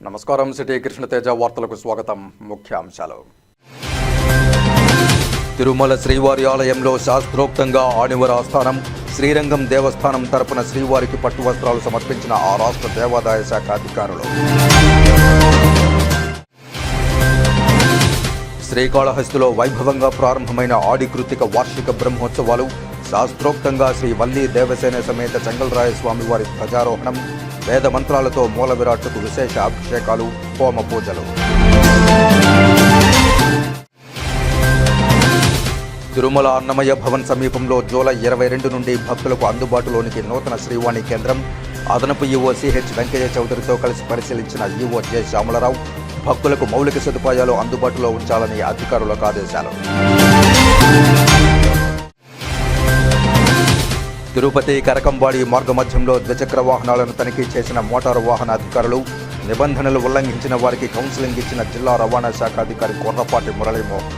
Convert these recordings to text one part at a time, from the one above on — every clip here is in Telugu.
నమస్కారం. సిటీ కృష్ణతేజ వార్తలకు స్వాగతం. ముఖ్యాంశాలు. తిరుమల శ్రీవారి ఆలయంలో శాస్త్రోక్తంగా ఆణివర ఆస్థానం. శ్రీరంగం దేవస్థానం తరపున శ్రీవారికి పట్టు వస్త్రాలు సమర్పించిన ఆ రాష్ట్ర దేవాదాయ శాఖ అధికారులు. శ్రీకాళహస్తిలో వైభవంగా ప్రారంభమైన ఆడి కృత్తిక వార్షిక బ్రహ్మోత్సవాలు. శాస్త్రోక్తంగా శ్రీ వల్లీ దేవసేన సమేత చెంగల్రాయ స్వామివారి ధ్వజారోహణం. వేద మంత్రాలతో మూల విరాట్టుకు విశేష అభిషేకాలు, హోమ పూజలు. తిరుమల అన్నమయ్య భవన్ సమీపంలో జూలై 22 నుండి భక్తులకు అందుబాటులోనికి నూతన శ్రీవాణి కేంద్రం. అదనపు ఈవో సిహెచ్ వెంకయ్య చౌదరితో కలిసి పరిశీలించిన ఈవో జె శ్యామలరావు భక్తులకు మౌలిక సదుపాయాలు అందుబాటులో ఉంచాలని అధికారులకు ఆదేశాలు. తిరుపతి కరకంబాడి మార్గమధ్యంలో ద్విచక్ర వాహనాలను తనిఖీ చేసిన మోటారు వాహన అధికారులు. నిబంధనలు ఉల్లంఘించిన వారికి కౌన్సిలింగ్ ఇచ్చిన జిల్లా రవాణా శాఖ అధికారి కొర్రపాటి మురళీమోహన్.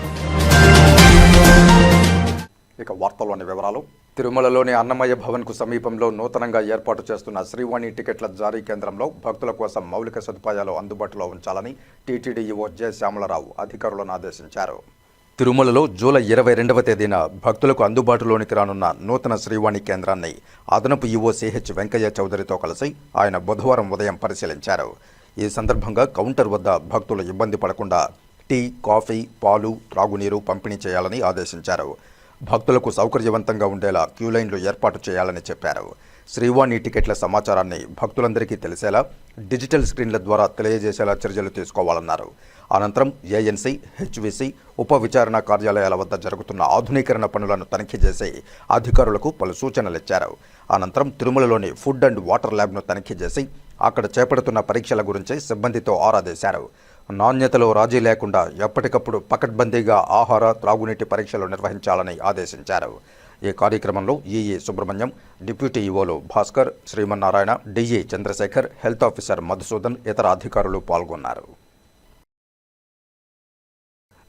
ఇక వార్తల్లోని వివరాలు. తిరుమలలోని అన్నమయ్య భవన్కు సమీపంలో నూతనంగా ఏర్పాటు చేస్తున్న శ్రీవాణి టికెట్ల జారీ కేంద్రంలో భక్తుల కోసం మౌలిక సదుపాయాలు అందుబాటులో ఉంచాలని టీటీడీ ఈవో జె శ్యామలరావు అధికారులను ఆదేశించారు. తిరుమలలో జూలై 22వ తేదీన భక్తులకు అందుబాటులోనికి రానున్న నూతన శ్రీవాణి కేంద్రాన్ని అదనపు ఈవో సిహెచ్ వెంకయ్య చౌదరితో కలిసి ఆయన బుధవారం ఉదయం పరిశీలించారు. ఈ సందర్భంగా కౌంటర్ వద్ద భక్తులు ఇబ్బంది పడకుండా టీ, కాఫీ, పాలు, త్రాగునీరు పంపిణీ చేయాలని ఆదేశించారు. భక్తులకు సౌకర్యవంతంగా ఉండేలా క్యూలైన్లు ఏర్పాటు చేయాలని చెప్పారు. శ్రీవాణి టికెట్ల సమాచారాన్ని భక్తులందరికీ తెలిసేలా డిజిటల్ స్క్రీన్ల ద్వారా తెలియజేసేలా చర్యలు తీసుకోవాలన్నారు. అనంతరం ఏఎన్సీ, హెచ్విసి, ఉప విచారణ కార్యాలయాల వద్ద జరుగుతున్న ఆధునీకరణ పనులను తనిఖీ చేసి అధికారులకు పలు సూచనలిచ్చారు. అనంతరం తిరుమలలోని ఫుడ్ అండ్ వాటర్ ల్యాబ్ను తనిఖీ చేసి అక్కడ చేపడుతున్న పరీక్షల గురించి సిబ్బందితో ఆరా తీశారు. నాణ్యతలో రాజీ లేకుండా ఎప్పటికప్పుడు పకడ్బందీగా ఆహార, త్రాగునీటి పరీక్షలు నిర్వహించాలని ఆదేశించారు. ఈ కార్యక్రమంలో ఈఈ సుబ్రహ్మణ్యం, డిప్యూటీ ఈవోలు Bhaskar, Srimannarayana, DE Chandrasekhar, health officer Madhusudan, ఇతర అధికారులు పాల్గొన్నారు.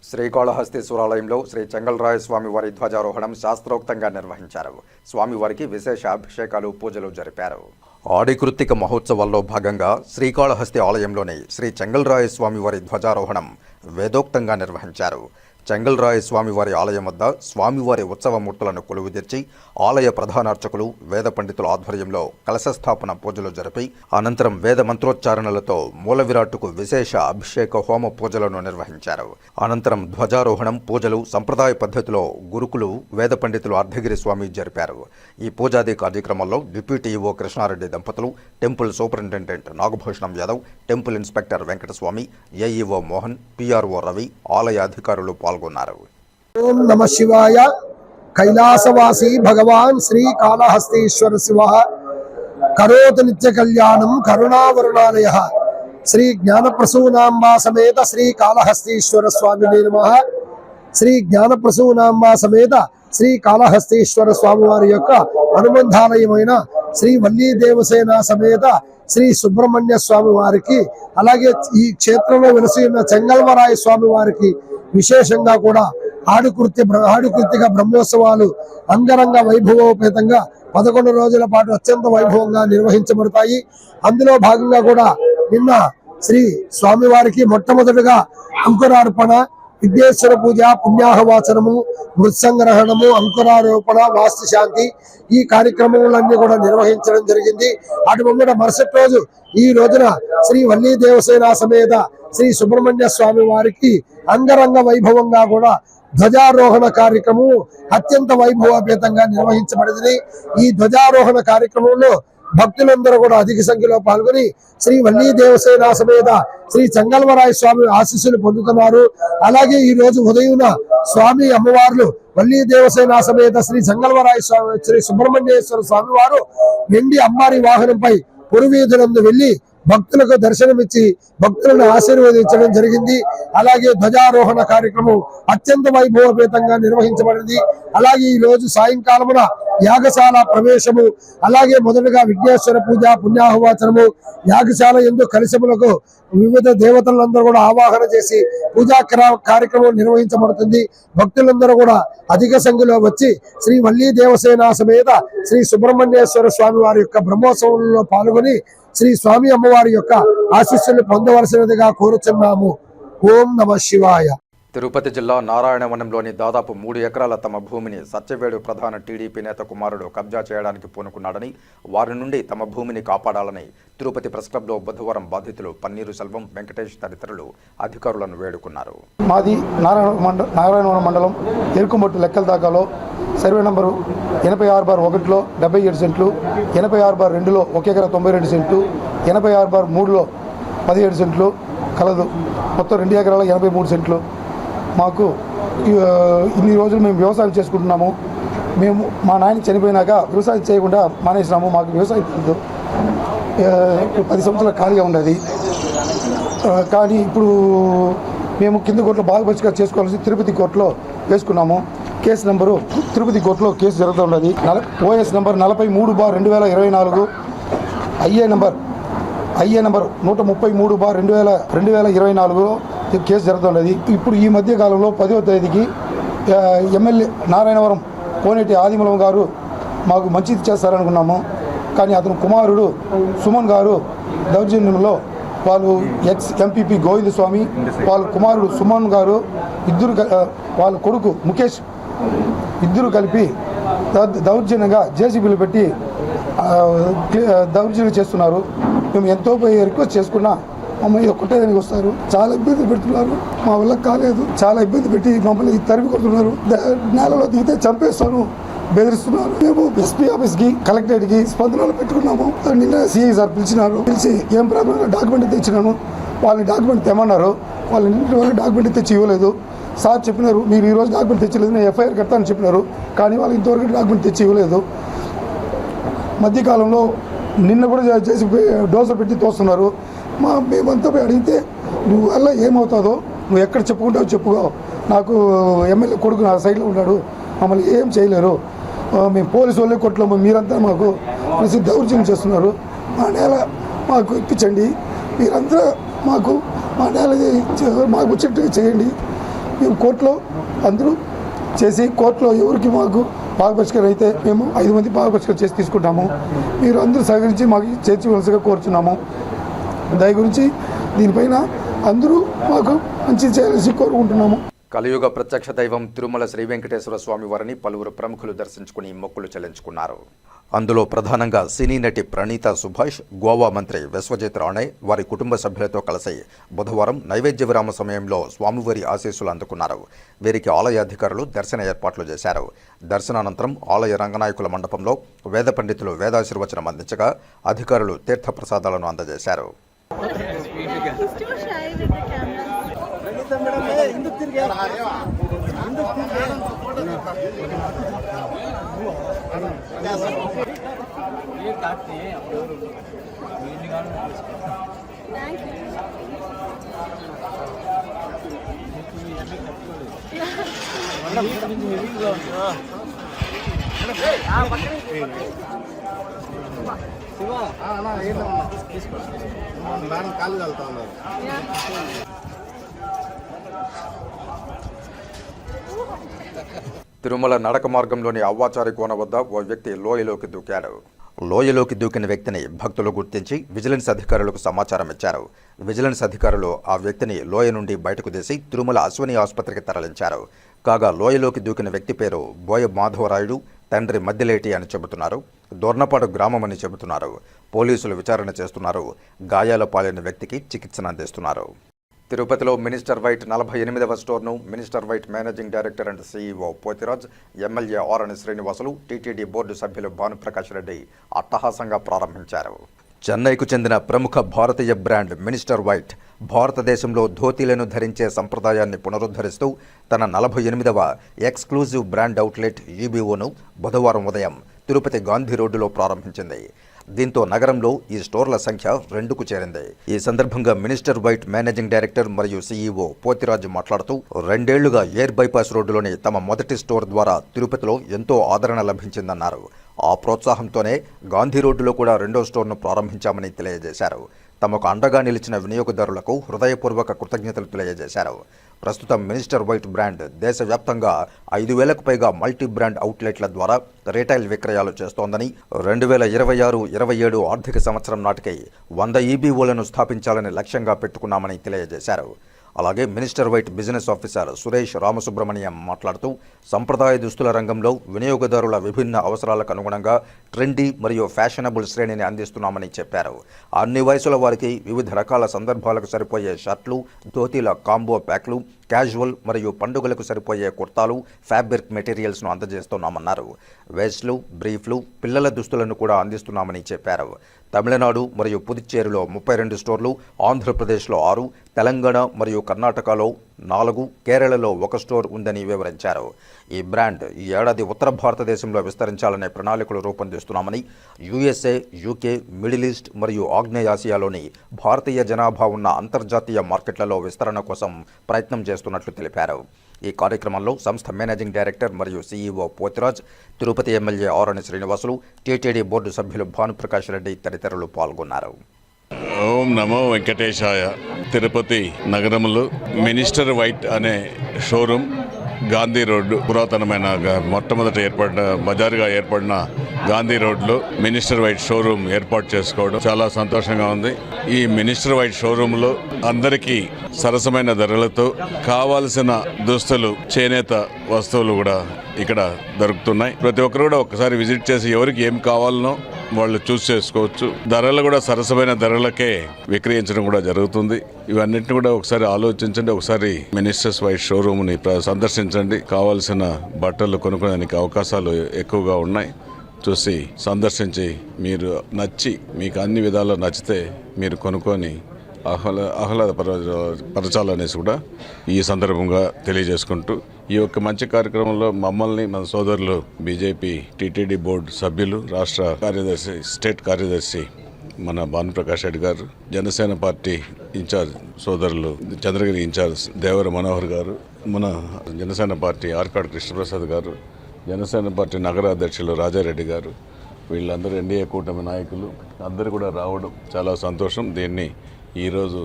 శ్రీకాళహస్తీశ్వరాలయంలో శ్రీ చెంగల్రాయ స్వామివారి ధ్వజారోహణం శాస్త్రోక్తంగా నిర్వహించారు. స్వామివారికి విశేష అభిషేకాలు, పూజలు జరిపారు. ఆడి కృత్తిక మహోత్సవాల్లో భాగంగా శ్రీకాళహస్తి ఆలయంలోని శ్రీ చెంగల్రాయ స్వామివారి ధ్వజారోహణం వేదోక్తంగా నిర్వహించారు. చెంగల్రాయ స్వామివారి ఆలయం వద్ద స్వామివారి ఉత్సవమూర్తులను కొలువుదీర్చి ఆలయ ప్రధానార్చకులు, వేద పండితుల ఆధ్వర్యంలో కలశస్థాపన పూజలు జరిపి అనంతరం వేద మంత్రోచ్చారణలతో మూల విరాట్టుకు విశేష అభిషేక, హోమ పూజలను నిర్వహించారు. అనంతరం ధ్వజారోహణం, పూజలు సంప్రదాయ పద్ధతిలో గురుకులు, వేద పండితులు అర్ధగిరి స్వామి జరిపారు. ఈ పూజాది కార్యక్రమంలో డిప్యూటీ ఈవో కృష్ణారెడ్డి దంపతులు, temple superintendent Nagabhushanam Yadav, temple inspector Venkataswamy, AEO Mohan, PRO Ravi, ఆలయ అధికారులు పాల్గొన్నారు. ఓం నమ శివాయ. కైలాసవాసి భగవాన్ శ్రీ కాళహస్తీశ్వర శివ కరోతు నిత్య కళ్యాణం కరుణావరుణాలయ. శ్రీ జ్ఞానప్రసూనాంబా సమేత శ్రీ కాళహస్తీశ్వర స్వామినే నమః. శ్రీ జ్ఞానప్రసూనాంబా సమేత శ్రీ కాళహస్తీశ్వర స్వామి వారి యొక్క అనుబంధాలయమైన శ్రీ వల్లీ దేవసేన సమేత శ్రీ సుబ్రహ్మణ్య స్వామి వారికి, అలాగే ఈ క్షేత్రంలో వెలిసి ఉన్న చెంగల్వరాయ స్వామి వారికి విశేషంగా కూడా ఆడుకృత్తిక బ్రహ్మోత్సవాలు అంగరంగ వైభవోపేతంగా 11 రోజుల పాటు అత్యంత వైభవంగా నిర్వహించబడతాయి. అందులో భాగంగా కూడా నిన్న శ్రీ స్వామివారికి మొట్టమొదటిగా అంకురార్పణ, విఘ్నేశ్వర పూజ, పుణ్యాహవాచనము, మృత్సంగ్రహణము, అంకురారోపణ, వాస్తు శాంతి ఈ కార్యక్రమాలన్నీ కూడా నిర్వహించడం జరిగింది. అటు ముందు మరుసటి రోజు ఈ రోజున శ్రీ వల్లీ దేవసేన సమేత శ్రీ సుబ్రహ్మణ్య స్వామి వారికి అంగరంగ వైభవంగా కూడా ధ్వజారోహణ కార్యక్రమం అత్యంత వైభవోపేతంగా నిర్వహించబడింది. ఈ ధ్వజారోహణ కార్యక్రమంలో భక్తులందరూ కూడా అధిక సంఖ్యలో పాల్గొని శ్రీ వల్లీ దేవసేన సమేత శ్రీ చెంగల్వరాయ స్వామి ఆశీస్సులు పొందుతున్నారు. అలాగే ఈ రోజు ఉదయం స్వామి అమ్మవార్లు వల్లీ దేవసేన సమేత శ్రీ చెంగల్వరాయ స్వామి, శ్రీ సుబ్రహ్మణ్యేశ్వర స్వామి వారు వెండి అమ్మారి వాహనంపై పురువీధులందు వెళ్లి భక్తులకు దర్శనమిచ్చి భక్తులను ఆశీర్వదించడం జరిగింది. అలాగే ధ్వజారోహణ కార్యక్రమం అత్యంత వైభవపేతంగా నిర్వహించబడింది. అలాగే ఈ రోజు సాయంకాలమున యాగశాల ప్రవేశము, అలాగే మొదటగా విఘ్నేశ్వర పూజ, పుణ్యాహువాచనము, యాగశాల యందు కలశములకు వివిధ దేవతలందరూ కూడా ఆవాహన చేసి పూజా కార్యక్రమం నిర్వహించబడుతుంది. భక్తులందరూ కూడా అధిక సంఖ్యలో వచ్చి శ్రీ వల్లీ దేవసేన సమేత శ్రీ సుబ్రహ్మణ్యేశ్వర స్వామి వారి యొక్క బ్రహ్మోత్సవంలో పాల్గొని శ్రీ స్వామి అమ్మవారి యొక్క ఆశీస్సులు పొందవలసినదిగా కోరుచున్నాము. ఓం నమః శివాయ. తిరుపతి జిల్లా నారాయణవనంలోని దాదాపు 3 ఎకరాల తమ భూమిని సత్యవేడు ప్రధాన టీడీపీ నేత కుమారుడు కబ్జా చేయడానికి పూనుకున్నాడని, వారి నుండి తమ భూమిని కాపాడాలని తిరుపతి ప్రెస్ క్లబ్లో బుధవారం బాధితులు పన్నీరు సెల్వం, వెంకటేష్ తదితరులు అధికారులను వేడుకున్నారు. మాది నారాయణవనం మండలం ఎరుకుమట్టు లెక్కల దాకాలో సర్వే నంబరు 86/1లో 77 సెంట్లు, 86/2లో 1 ఎకరా 92 సెంట్లు, 86/3లో 17 సెంట్లు కలదు. మొత్తం 2 ఎకరాల 83 సెంట్లు. మాకు ఇన్ని రోజులు మేము వ్యవసాయం చేసుకుంటున్నాము. మేము మా నాయన చనిపోయినాక వ్యవసాయం చేయకుండా మానేసినాము. మాకు వ్యవసాయం తెలియదు. 10 సంవత్సరాలు ఖాళీగా ఉండేది. కానీ ఇప్పుడు మేము కింద కోర్టులో బాగా పరిష్కారం చేసుకోవాల్సి తిరుపతి కోర్టులో వేసుకున్నాము. కేసు నెంబరు తిరుపతి కోర్టులో కేసు జరుగుతున్నది. OS number 43/2024, IA number 133/2024 case జరుగుతున్నది. ఇప్పుడు ఈ మధ్య కాలంలో 10వ తేదీకి ఎమ్మెల్యే నారాయణవరం కోనేటి ఆదిమూలం గారు మాకు మంచిది చేస్తారనుకున్నాము. కానీ అతను కుమారుడు సుమన్ గారు దౌర్జన్యంలో వాళ్ళు ఎక్స్-ఎంపీపీ గోవింద స్వామి, వాళ్ళ కుమారుడు సుమన్ గారు ఇద్దరు, వాళ్ళ కొడుకు ముఖేష్ ఇద్దరు కలిపి దౌర్జన్యంగా జేసీబీలు పెట్టి దౌర్జన్యం చేస్తున్నారు. మేము ఎంతో రిక్వెస్ట్ చేసుకున్నా మమ్మల్ని కొట్టేదానికి వస్తారు. చాలా ఇబ్బంది పెడుతున్నారు. మా వల్ల కాలేదు. చాలా ఇబ్బంది పెట్టి మమ్మల్ని తరిమి కొడుతున్నారు. నేలలో దిగితే చంపేస్తాను బెదిరిస్తున్నారు. మేము ఎస్పీ ఆఫీస్కి, కలెక్టరేట్కి స్పందనలు పెట్టుకున్నాము. నిన్న సిఐ సార్ పిలిచి ఏం ప్రాబ్లం డాక్యుమెంట్ తెచ్చినాను. వాళ్ళని డాక్యుమెంట్ తెమ్మన్నారు. వాళ్ళ ఇంటి వరకు డాక్యుమెంట్ తెచ్చి ఇవ్వలేదు. సార్ చెప్పినారు మీరు ఈరోజు డాక్యుమెంట్ తెచ్చలేదు, నేను ఎఫ్ఐఆర్ కడతానని చెప్పినారు. కానీ వాళ్ళు ఇంతవరకు డాక్యుమెంట్ తెచ్చి ఇవ్వలేదు. మధ్యకాలంలో నిన్న కూడా చేసి డోజర్ పెట్టి తోస్తున్నారు. మేమంతా పోయి అడిగితే నువ్వు వల్ల ఏమవుతుందో నువ్వు ఎక్కడ చెప్పుకుంటావు చెప్పుకో, నాకు ఎమ్మెల్యే కొడుకు నా సైడ్లో ఉన్నాడు, మమ్మల్ని ఏం చేయలేరు, మేము పోలీసు వాళ్ళే కొట్టలేము, మీరంతా మాకు దౌర్జన్యం చేస్తున్నారు, మా నేల మాకు ఇప్పించండి, మీరంతా మాకు మా నేల మాకు వచ్చేట్టుగా చేయండి. మేము కోర్టులో అందరూ చేసి కోర్టులో ఎవరికి మాకు పారపరిష్కారం అయితే మేము 5 మంది పారపరిష్కారం చేసి తీసుకుంటాము. మీరు అందరూ సహకరించి మాకు చేర్చవలసిగా కోరుచున్నాము. దాని గురించి దీనిపైన అందరూ మాకు మంచి చేయాల్సి కోరుకుంటున్నాము. కలియుగ ప్రత్యక్ష దైవం తిరుమల శ్రీ వెంకటేశ్వర స్వామి వారిని పలువురు ప్రముఖులు దర్శించుకుని మొక్కులు చెల్లించుకున్నారు. అందులో ప్రధానంగా సినీ నటి ప్రణీత సుభాష్, గోవా మంత్రి విశ్వజిత్ రాణే వారి కుటుంబ సభ్యులతో కలిసి బుధవారం నైవేద్య విరామ సమయంలో స్వామివారి ఆశీస్సులు అందుకున్నారు. వీరికి ఆలయ అధికారులు దర్శన ఏర్పాట్లు చేశారు. దర్శనానంతరం ఆలయ రంగనాయకుల మండపంలో వేద పండితులు వేదాశీర్వచనం అందించగా అధికారులు తీర్థప్రసాదాలను అందజేశారు. మేడం కాలు కలుతా ఉన్నారు. తిరుమల నడక మార్గంలోని అవ్వాచారి కోన వద్ద ఓ వ్యక్తి లోయలోకి దూకాడు. లోయలోకి దూకిన వ్యక్తిని భక్తులు గుర్తించి విజిలెన్స్ అధికారులకు సమాచారం ఇచ్చారు. విజిలెన్స్ అధికారులు ఆ వ్యక్తిని లోయ నుండి బయటకు తీసి తిరుమల అశ్విని ఆసుపత్రికి తరలించారు. కాగా లోయలోకి దూకిన వ్యక్తి పేరు బోయ మాధవరాయుడు, తండ్రి మద్దిలేటి అని చెబుతున్నారు. దొర్నపాడు గ్రామం అని చెబుతున్నారు. పోలీసులు విచారణ చేస్తున్నారు. గాయాల పాలైన వ్యక్తికి చికిత్సను అందిస్తున్నారు. తిరుపతిలో మినిస్టర్ వైట్ 48వ స్టోర్ను Minister White managing director and CEO Pothiraj, MLA Arani Srinivasulu, TTD board సభ్యులు భానుప్రకాష్ రెడ్డి అట్టహాసంగా ప్రారంభించారు. చెన్నైకు చెందిన ప్రముఖ భారతీయ బ్రాండ్ మినిస్టర్ వైట్ భారతదేశంలో ధోతీలను ధరించే సంప్రదాయాన్ని పునరుద్ధరిస్తూ తన 48వ ఎక్స్క్లూజివ్ బ్రాండ్ అవుట్లెట్ ఈబీఓను బుధవారం ఉదయం తిరుపతి గాంధీ రోడ్డులో ప్రారంభించింది. దీంతో నగరంలో ఈ స్టోర్ల సంఖ్య 2కు చేరింది. ఈ సందర్భంగా మినిస్టర్ వైట్ మేనేజింగ్ డైరెక్టర్ మరియు సీఈఓ పోతిరాజు మాట్లాడుతూ 2 ఏళ్లుగా ఎయిర్ బైపాస్ రోడ్డులోని తమ మొదటి స్టోర్ ద్వారా తిరుపతిలో ఎంతో ఆదరణ లభించిందన్నారు. ఆ ప్రోత్సాహంతోనే గాంధీ రోడ్డులో కూడా 2వ స్టోర్ను ప్రారంభించామని తెలియజేశారు. తమకు అండగా నిలిచిన వినియోగదారులకు హృదయపూర్వక కృతజ్ఞతలు తెలియజేశారు. ప్రస్తుతం మినిస్టర్ వైట్ బ్రాండ్ దేశవ్యాప్తంగా 5,000కు పైగా మల్టీ బ్రాండ్ అవుట్లెట్ల ద్వారా రీటైల్ విక్రయాలు చేస్తోందని, 2026-27 ఆర్థిక సంవత్సరం నాటికి 100 EBOలను స్థాపించాలని లక్ష్యంగా పెట్టుకున్నామని తెలియజేశారు. అలాగే minister white business officer Suresh Ramasubramaniam మాట్లాడుతూ సంప్రదాయ దుస్తుల రంగంలో వినియోగదారుల విభిన్న అవసరాలకు అనుగుణంగా ట్రెండీ మరియు ఫ్యాషనబుల్ శ్రేణిని అందిస్తున్నామని చెప్పారు. అన్ని వయసుల వారికి వివిధ రకాల సందర్భాలకు సరిపోయే షర్ట్లు, ధోతీల కాంబో ప్యాక్లు, క్యాజువల్ మరియు పండుగలకు సరిపోయే కుర్తాలు, ఫ్యాబ్రిక్ మెటీరియల్స్ను అందజేస్తున్నామన్నారు. వేస్ట్లు, బ్రీఫ్లు, పిల్లల దుస్తులను కూడా అందిస్తున్నామని చెప్పారు. తమిళనాడు మరియు పుదుచ్చేరిలో 32 స్టోర్లు, ఆంధ్రప్రదేశ్లో 6, తెలంగాణ మరియు కర్ణాటకలో 4, కేరళలో 1 స్టోర్ ఉందని వివరించారు. ఈ బ్రాండ్ ఈ ఏడాది ఉత్తర భారతదేశంలో విస్తరించాలనే ప్రణాళికలు రూపొందిస్తున్నామని, USA, UK, మిడిల్ ఈస్ట్ మరియు ఆగ్నేయాసియాలోని భారతీయ జనాభా ఉన్న అంతర్జాతీయ మార్కెట్లలో విస్తరణ కోసం ప్రయత్నం చేస్తున్నట్లు తెలిపారు. ఈ కార్యక్రమంలో సంస్థ మేనేజింగ్ డైరెక్టర్ మరియు CEO పోతిరాజ్, Tirupati MLA Arani Srinivasulu, TTD board సభ్యులు భానుప్రకాష్ రెడ్డి తదితరులు పాల్గొన్నారు. ఓం నమో వెంకటేశాయ. తిరుపతి నగరంలో మినిస్టర్ వైట్ అనే షోరూమ్ గాంధీ రోడ్డు, పురాతనమైన మొట్టమొదట ఏర్పడిన బజారుగా ఏర్పడిన గాంధీ రోడ్లో మినిస్టర్ వైట్ షోరూమ్ ఏర్పాటు చేసుకోవడం చాలా సంతోషంగా ఉంది. ఈ మినిస్టర్ వైట్ షోరూంలో అందరికీ సరసమైన ధరలతో కావాల్సిన దుస్తులు, చేనేత వస్తువులు కూడా ఇక్కడ దొరుకుతున్నాయి. ప్రతి ఒక్కరు కూడా ఒకసారి విజిట్ చేసి ఎవరికి ఏం కావాలనో వాళ్ళు చూస్ చేసుకోవచ్చు. ధరలు కూడా సరసమైన ధరలకే విక్రయించడం కూడా జరుగుతుంది. ఇవన్నింటిని కూడా ఒకసారి ఆలోచించండి. ఒకసారి మినిస్టర్స్ వైట్ షోరూమ్ని సందర్శించండి. కావాల్సిన బట్టలు కొనుక్కోవడానికి అవకాశాలు ఎక్కువగా ఉన్నాయి. చూసి సందర్శించి మీరు నచ్చి, మీకు అన్ని విధాలు నచ్చితే మీరు కొనుక్కొని ఆహ్లాదపరచాలనేసి కూడా ఈ సందర్భంగా తెలియజేసుకుంటూ, ఈ యొక్క మంచి కార్యక్రమంలో మమ్మల్ని, మన సోదరులు బీజేపీ టీటీడీ బోర్డు సభ్యులు, రాష్ట్ర కార్యదర్శి, స్టేట్ కార్యదర్శి మన భానుప్రకాష్ రెడ్డి గారు, జనసేన పార్టీ ఇన్ఛార్జ్ సోదరులు చంద్రగిరి ఇన్ఛార్జ్ దేవర మనోహర్ గారు, మన జనసేన పార్టీ ఆర్కాడ్ కృష్ణప్రసాద్ గారు, జనసేన పార్టీ నగర అధ్యక్షులు రాజారెడ్డి గారు, వీళ్ళందరూ ఎన్డీఏ కూటమి నాయకులు అందరూ కూడా రావడం చాలా సంతోషం. దీన్ని ఈరోజు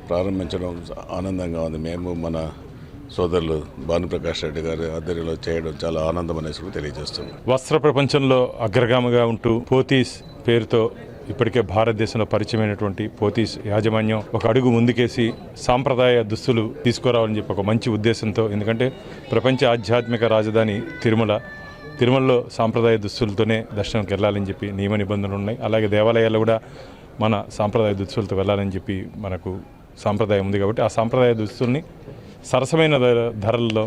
ప్రారంభించడం ఆనందంగా ఉంది. మేము మన సోదరులు భానుప్రకాష్ రెడ్డి గారి ఆధ్వర్యంలో చేయడం చాలా ఆనందం అనేసి తెలియజేస్తున్నాం. వస్త్ర ప్రపంచంలో అగ్రగామిగా ఉంటూ పోతీస్ పేరుతో ఇప్పటికే భారతదేశంలో పరిచయమైనటువంటి పోతీస్ యాజమాన్యం ఒక అడుగు ముందుకేసి సాంప్రదాయ దుస్తులు తీసుకురావాలని చెప్పి ఒక మంచి ఉద్దేశంతో, ఎందుకంటే ప్రపంచ ఆధ్యాత్మిక రాజధాని తిరుమలలో సాంప్రదాయ దుస్తులతోనే దర్శనంకి వెళ్ళాలని చెప్పి నియమ నిబంధనలు ఉన్నాయి. అలాగే దేవాలయాల్లో కూడా మన సాంప్రదాయ దుస్తులతో వెళ్ళాలని చెప్పి మనకు సాంప్రదాయం ఉంది. కాబట్టి ఆ సాంప్రదాయ దుస్తుల్ని సరసమైన ధరల్లో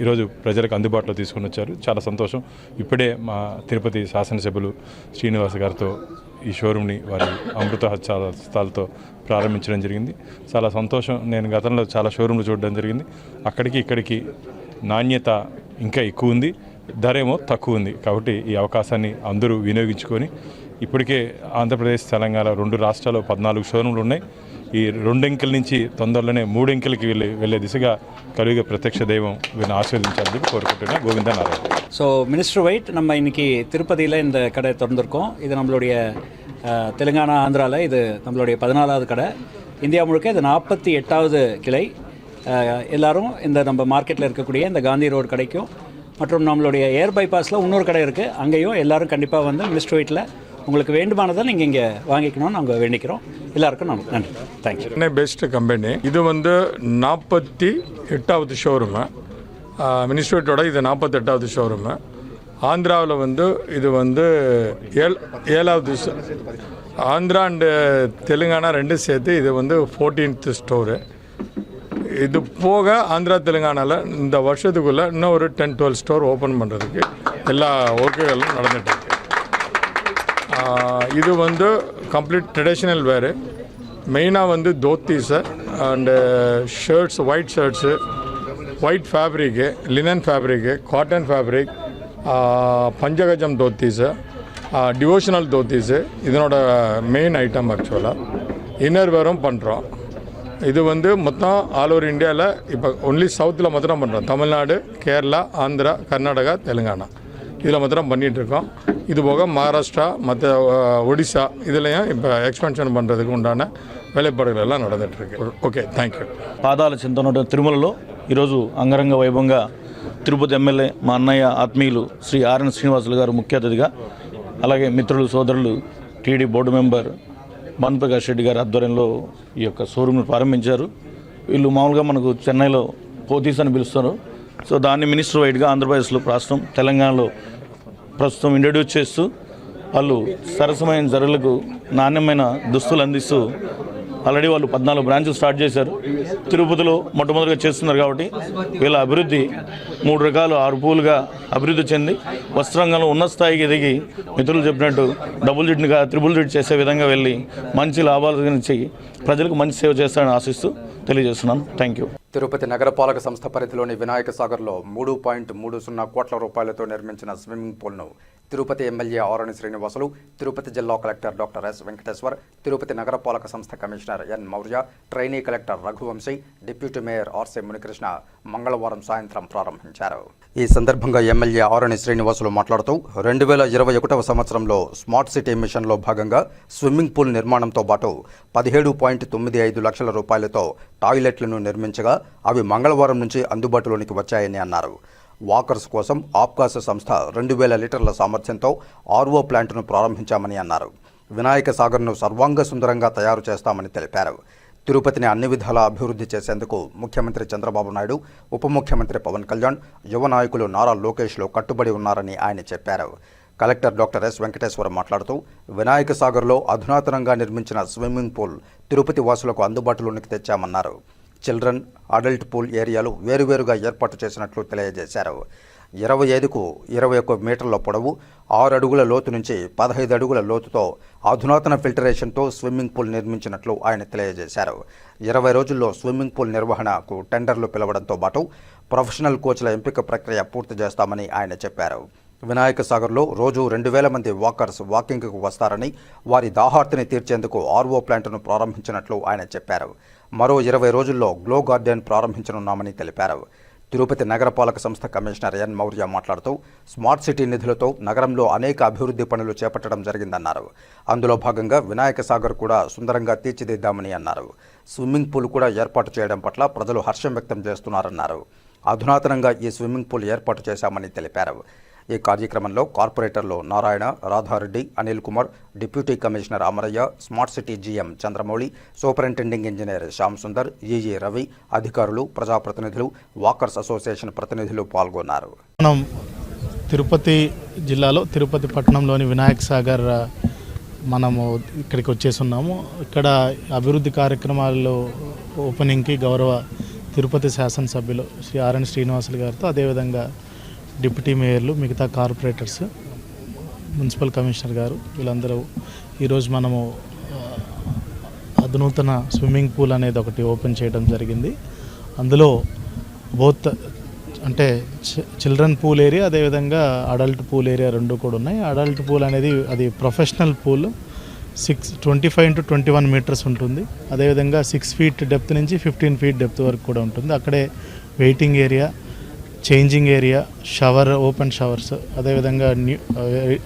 ఈరోజు ప్రజలకు అందుబాటులో తీసుకుని వచ్చారు. చాలా సంతోషం. ఇప్పుడే మా తిరుపతి శాసనసభ్యులు శ్రీనివాస్ గారితో ఈ షోరూమ్ని వారి అమృత హస్తాలతో ప్రారంభించడం జరిగింది. చాలా సంతోషం. నేను గతంలో చాలా షోరూమ్లు చూడడం జరిగింది. అక్కడికి ఇక్కడికి నాణ్యత ఇంకా ఎక్కువ ఉంది, ధర ఏమో తక్కువ ఉంది. కాబట్టి ఈ అవకాశాన్ని అందరూ వినియోగించుకొని, ఇప్పటికే ఆంధ్రప్రదేశ్, తెలంగాణ 2 రాష్ట్రాల్లో 14 షోరూమ్లు ఉన్నాయి. ఈ 2 అంకెల నుంచి తొందరలోనే 3 అంకెలకి వెళ్ళే దిశగా కలిగే ప్రత్యక్ష దైవం వీళ్ళని ஆசீர்வதிச்சான்னு கோருకుంటున్నా. Govinda Narayanan. So Minister White நம்ம இன்னைக்கு திருப்பதியில் இந்த கடை திறந்திருக்கோம். இது நம்மளுடைய தெலுங்கானா, ஆந்திராவில் இது நம்மளுடைய 14வது கடை. இந்தியா முழுக்க இது 48வது கிளை. எல்லாரும் இந்த நம்ம மார்க்கெட்டில் இருக்கக்கூடிய இந்த காந்தி ரோடு கடைக்கும் மற்றும் நம்மளுடைய ஏர் பைபாஸில் இன்னொரு கடை இருக்குது, அங்கேயும் எல்லாரும் கண்டிப்பாக வந்து மினிஸ்டர் ஒயிட்டில் உங்களுக்கு வேண்டுமானதை நீங்கள் இங்கே வாங்கிக்கணும்னு நாங்கள் வேண்டிக்கிறோம். எல்லாருக்கும் நன்றி. தேங்க்யூ. Best company. இது வந்து 48வது ஷோரூமு. மினிஸ்டர் ஒயிட்டோட இது 48வது ஷோரூமு. ஆந்திராவில் வந்து இது வந்து 7வது. ஆந்திரா அண்டு தெலுங்கானா 2 சேர்த்து இது வந்து 14th ஸ்டோரு. இது போக ஆந்திரா தெலுங்கானாவில் இந்த வருஷத்துக்குள்ளே இன்னும் ஒரு 10-12 ஸ்டோர் ஓப்பன் பண்ணுறதுக்கு எல்லா ஒர்க்குகளும் நடந்துகிட்டு இருக்கு. இது வந்து கம்ப்ளீட் ட்ரெடிஷ்னல் வேறு. மெயினாக வந்து dhotis and shirts, white shirts, white fabric, linen fabric, cotton fabric, பஞ்சகஜம் தோத்தீஸு, டிவோஷனல் தோத்தீஸு இதனோட மெயின் ஐட்டம் ஆக்சுவலாக இன்னர் வேரும் பண்ணுறோம். இது வந்து மொத்தம் ஆல் ஓவர் இந்தியாவில் இப்போ ஒன்லி சவுத்தில் மாத்திரம் பண்ணுறோம். தமிழ்நாடு, கேரளா, ஆந்திரா, கர்நாடகா, தெலுங்கானா இதில் மாத்திரம் பண்ணிகிட்ருக்கோம். இது போக மகாராஷ்டிரா, மற்ற ஒடிசா இதுலேயும் இப்போ எக்ஸ்பென்ஷன் பண்ணுறதுக்கு உண்டான వేలేపాడులు ఎல்லாம் నడదట్టిருக்கு. Okay, thank you. పాదాల చింతన తిరుమలలో ఈరోజు అంగరంగ వైభవంగా తిరుపతి ఎమ్మెల్యే మా అన్నయ్య ఆత్మీయులు శ్రీ ఆర్ఎన్ శ్రీనివాసులు గారు ముఖ్య అతిథిగా, అలాగే మిత్రులు సోదరులు TD board member Bhanuprakash Reddy గారి ఆధ్వర్యంలో ఈ యొక్క షోరూమ్ను ప్రారంభించారు. వీళ్ళు మామూలుగా మనకు చెన్నైలో పోతీస్ అని పిలుస్తారు. సో దాన్ని మినిస్టర్ వైడ్గా ఆంధ్రప్రదేశ్లో రాష్ట్రం, తెలంగాణలో ప్రస్తుతం ఇంట్రడ్యూస్ చేస్తూ వాళ్ళు సరసమైన ధరలకు నాణ్యమైన దుస్తులు అందిస్తూ ఆల్రెడీ వాళ్ళు 14 బ్రాంచ్లు స్టార్ట్ చేశారు. తిరుపతిలో మొట్టమొదటిగా చేస్తున్నారు కాబట్టి వీళ్ళ అభివృద్ధి 3 రకాలు 6 పూలుగా అభివృద్ధి చెంది వస్త్రంగంలో ఉన్నత స్థాయికి ఎదిగి మిత్రులు చెప్పినట్టు డబుల్ జిట్గా త్రిబుల్ జిట్ చేసే విధంగా వెళ్ళి మంచి లాభాలు గురించి ప్రజలకు మంచి సేవ చేస్తారని ఆశిస్తూ తెలియజేస్తున్నాను. Thank you. తిరుపతి నగరపాలక సంస్థ పరిధిలోని వినాయక సాగర్లో 3.30 కోట్ల రూపాయలతో నిర్మించిన స్విమ్మింగ్ పూల్ను తిరుపతి ఎమ్మెల్యే ఆరణి శ్రీనివాసులు, తిరుపతి జిల్లా collector doctor S Venkateswar, Tirupati నగరపాలక సంస్థ commissioner N Maurya, trainee collector Raghuvamshi, deputy mayor ఆర్సే మునికృష్ణ మంగళవారం సాయంత్రం ప్రారంభించారు. ఈ సందర్భంగా ఎమ్మెల్యే ఆరణి శ్రీనివాసులు మాట్లాడుతూ 2021వ సంవత్సరంలో స్మార్ట్ సిటీ మిషన్లో భాగంగా స్విమ్మింగ్ పూల్ నిర్మాణంతో పాటు 17.95 లక్షల రూపాయలతో టాయిలెట్లను నిర్మించగా అవి మంగళవారం నుంచి అందుబాటులోనికి వచ్చాయని అన్నారు. వాకర్స్ కోసం ఆప్కాస్ సంస్థ 2000 లీటర్ల సామర్థ్యంతో ఆర్ఓ ప్లాంట్ను ప్రారంభించామని అన్నారు. వినాయక సాగర్ను సర్వాంగ సుందరంగా తయారు చేస్తామని తెలిపారు. తిరుపతిని అన్ని విధాలా అభివృద్ధి చేసేందుకు ముఖ్యమంత్రి చంద్రబాబు నాయుడు, ఉప ముఖ్యమంత్రి పవన్ కళ్యాణ్, యువ నాయకులు నారా లోకేష్లు కట్టుబడి ఉన్నారని ఆయన చెప్పారు. కలెక్టర్ డాక్టర్ ఎస్ వెంకటేశ్వర మాట్లాడుతూ వినాయక సాగర్లో అధునాతనంగా నిర్మించిన స్విమ్మింగ్ పూల్ తిరుపతి వాసులకు అందుబాటులోనికి తెచ్చామన్నారు. చిల్డ్రన్, అడల్ట్ పూల్ ఏరియాలు వేరువేరుగా ఏర్పాటు చేసినట్లు తెలియజేశారు. 25కు 21 మీటర్ల పొడవు, 6 అడుగుల లోతు నుంచి 15 అడుగుల లోతుతో అధునాతన ఫిల్టరేషన్తో స్విమ్మింగ్ పూల్ నిర్మించినట్లు ఆయన తెలియజేశారు. 20 రోజుల్లో స్విమ్మింగ్ పూల్ నిర్వహణకు టెండర్లు పిలవడంతో పాటు ప్రొఫెషనల్ కోచ్ల ఎంపిక ప్రక్రియ పూర్తి చేస్తామని ఆయన చెప్పారు. వినాయక సాగర్లో రోజు 2000 మంది వాకర్స్ వాకింగ్కు వస్తారని, వారి దాహార్తిని తీర్చేందుకు ఆర్ఓ ప్లాంట్ను ప్రారంభించినట్లు ఆయన చెప్పారు. మరో 20 రోజుల్లో గ్లో గార్డెన్ ప్రారంభించనున్నామని తెలిపారు. తిరుపతి నగరపాలక సంస్థ కమిషనర్ ఎన్ మౌర్య మాట్లాడుతూ స్మార్ట్ సిటీ నిధులతో నగరంలో అనేక అభివృద్ధి పనులు చేపట్టడం జరిగిందన్నారు. అందులో భాగంగా వినాయక సాగర్ కూడా సుందరంగా తీర్చిదిద్దామని అన్నారు. స్విమ్మింగ్ పూల్ కూడా ఏర్పాటు చేయడం పట్ల ప్రజలు హర్షం వ్యక్తం చేస్తున్నారన్నారు. అధునాతనంగా ఈ స్విమ్మింగ్ పూల్ ఏర్పాటు చేశామని తెలిపారు. ఈ కార్యక్రమంలో కార్పొరేటర్లు Narayana, Radha Reddy, Anil Kumar, deputy commissioner Amarayya, smart city GM Chandramouli, superintending engineer Shyam Sundar, EE Ravi, అధికారులు, ప్రజాప్రతినిధులు, వాకర్స్ అసోసియేషన్ ప్రతినిధులు పాల్గొన్నారు. మనం తిరుపతి జిల్లాలో తిరుపతి పట్టణంలోని వినాయక్ సాగర్ మనము ఇక్కడికి వచ్చేస్తున్నాము. ఇక్కడ అభివృద్ధి కార్యక్రమాల్లో ఓపెనింగ్కి గౌరవ తిరుపతి శాసనసభ్యులు శ్రీ ఆర్ఎన్ శ్రీనివాసులు గారితో, అదేవిధంగా డిప్యూటీ మేయర్లు, మిగతా కార్పొరేటర్స్, మున్సిపల్ కమిషనర్ గారు, వీళ్ళందరూ ఈరోజు మనము అధునూతన స్విమ్మింగ్ పూల్ అనేది ఒకటి ఓపెన్ చేయడం జరిగింది. అందులో బోత్ అంటే చిల్డ్రన్ పూల్ ఏరియా, అదేవిధంగా అడల్ట్ పూల్ ఏరియా రెండు కూడా ఉన్నాయి. అడల్ట్ పూల్ అనేది అది ప్రొఫెషనల్ పూల్, 25 to 21 మీటర్స్ ఉంటుంది. అదేవిధంగా 6 ఫీట్ డెప్త్ నుంచి 15 ఫీట్ డెప్త్ వరకు కూడా ఉంటుంది. అక్కడే waiting area, changing area, shower, open showers, అదేవిధంగా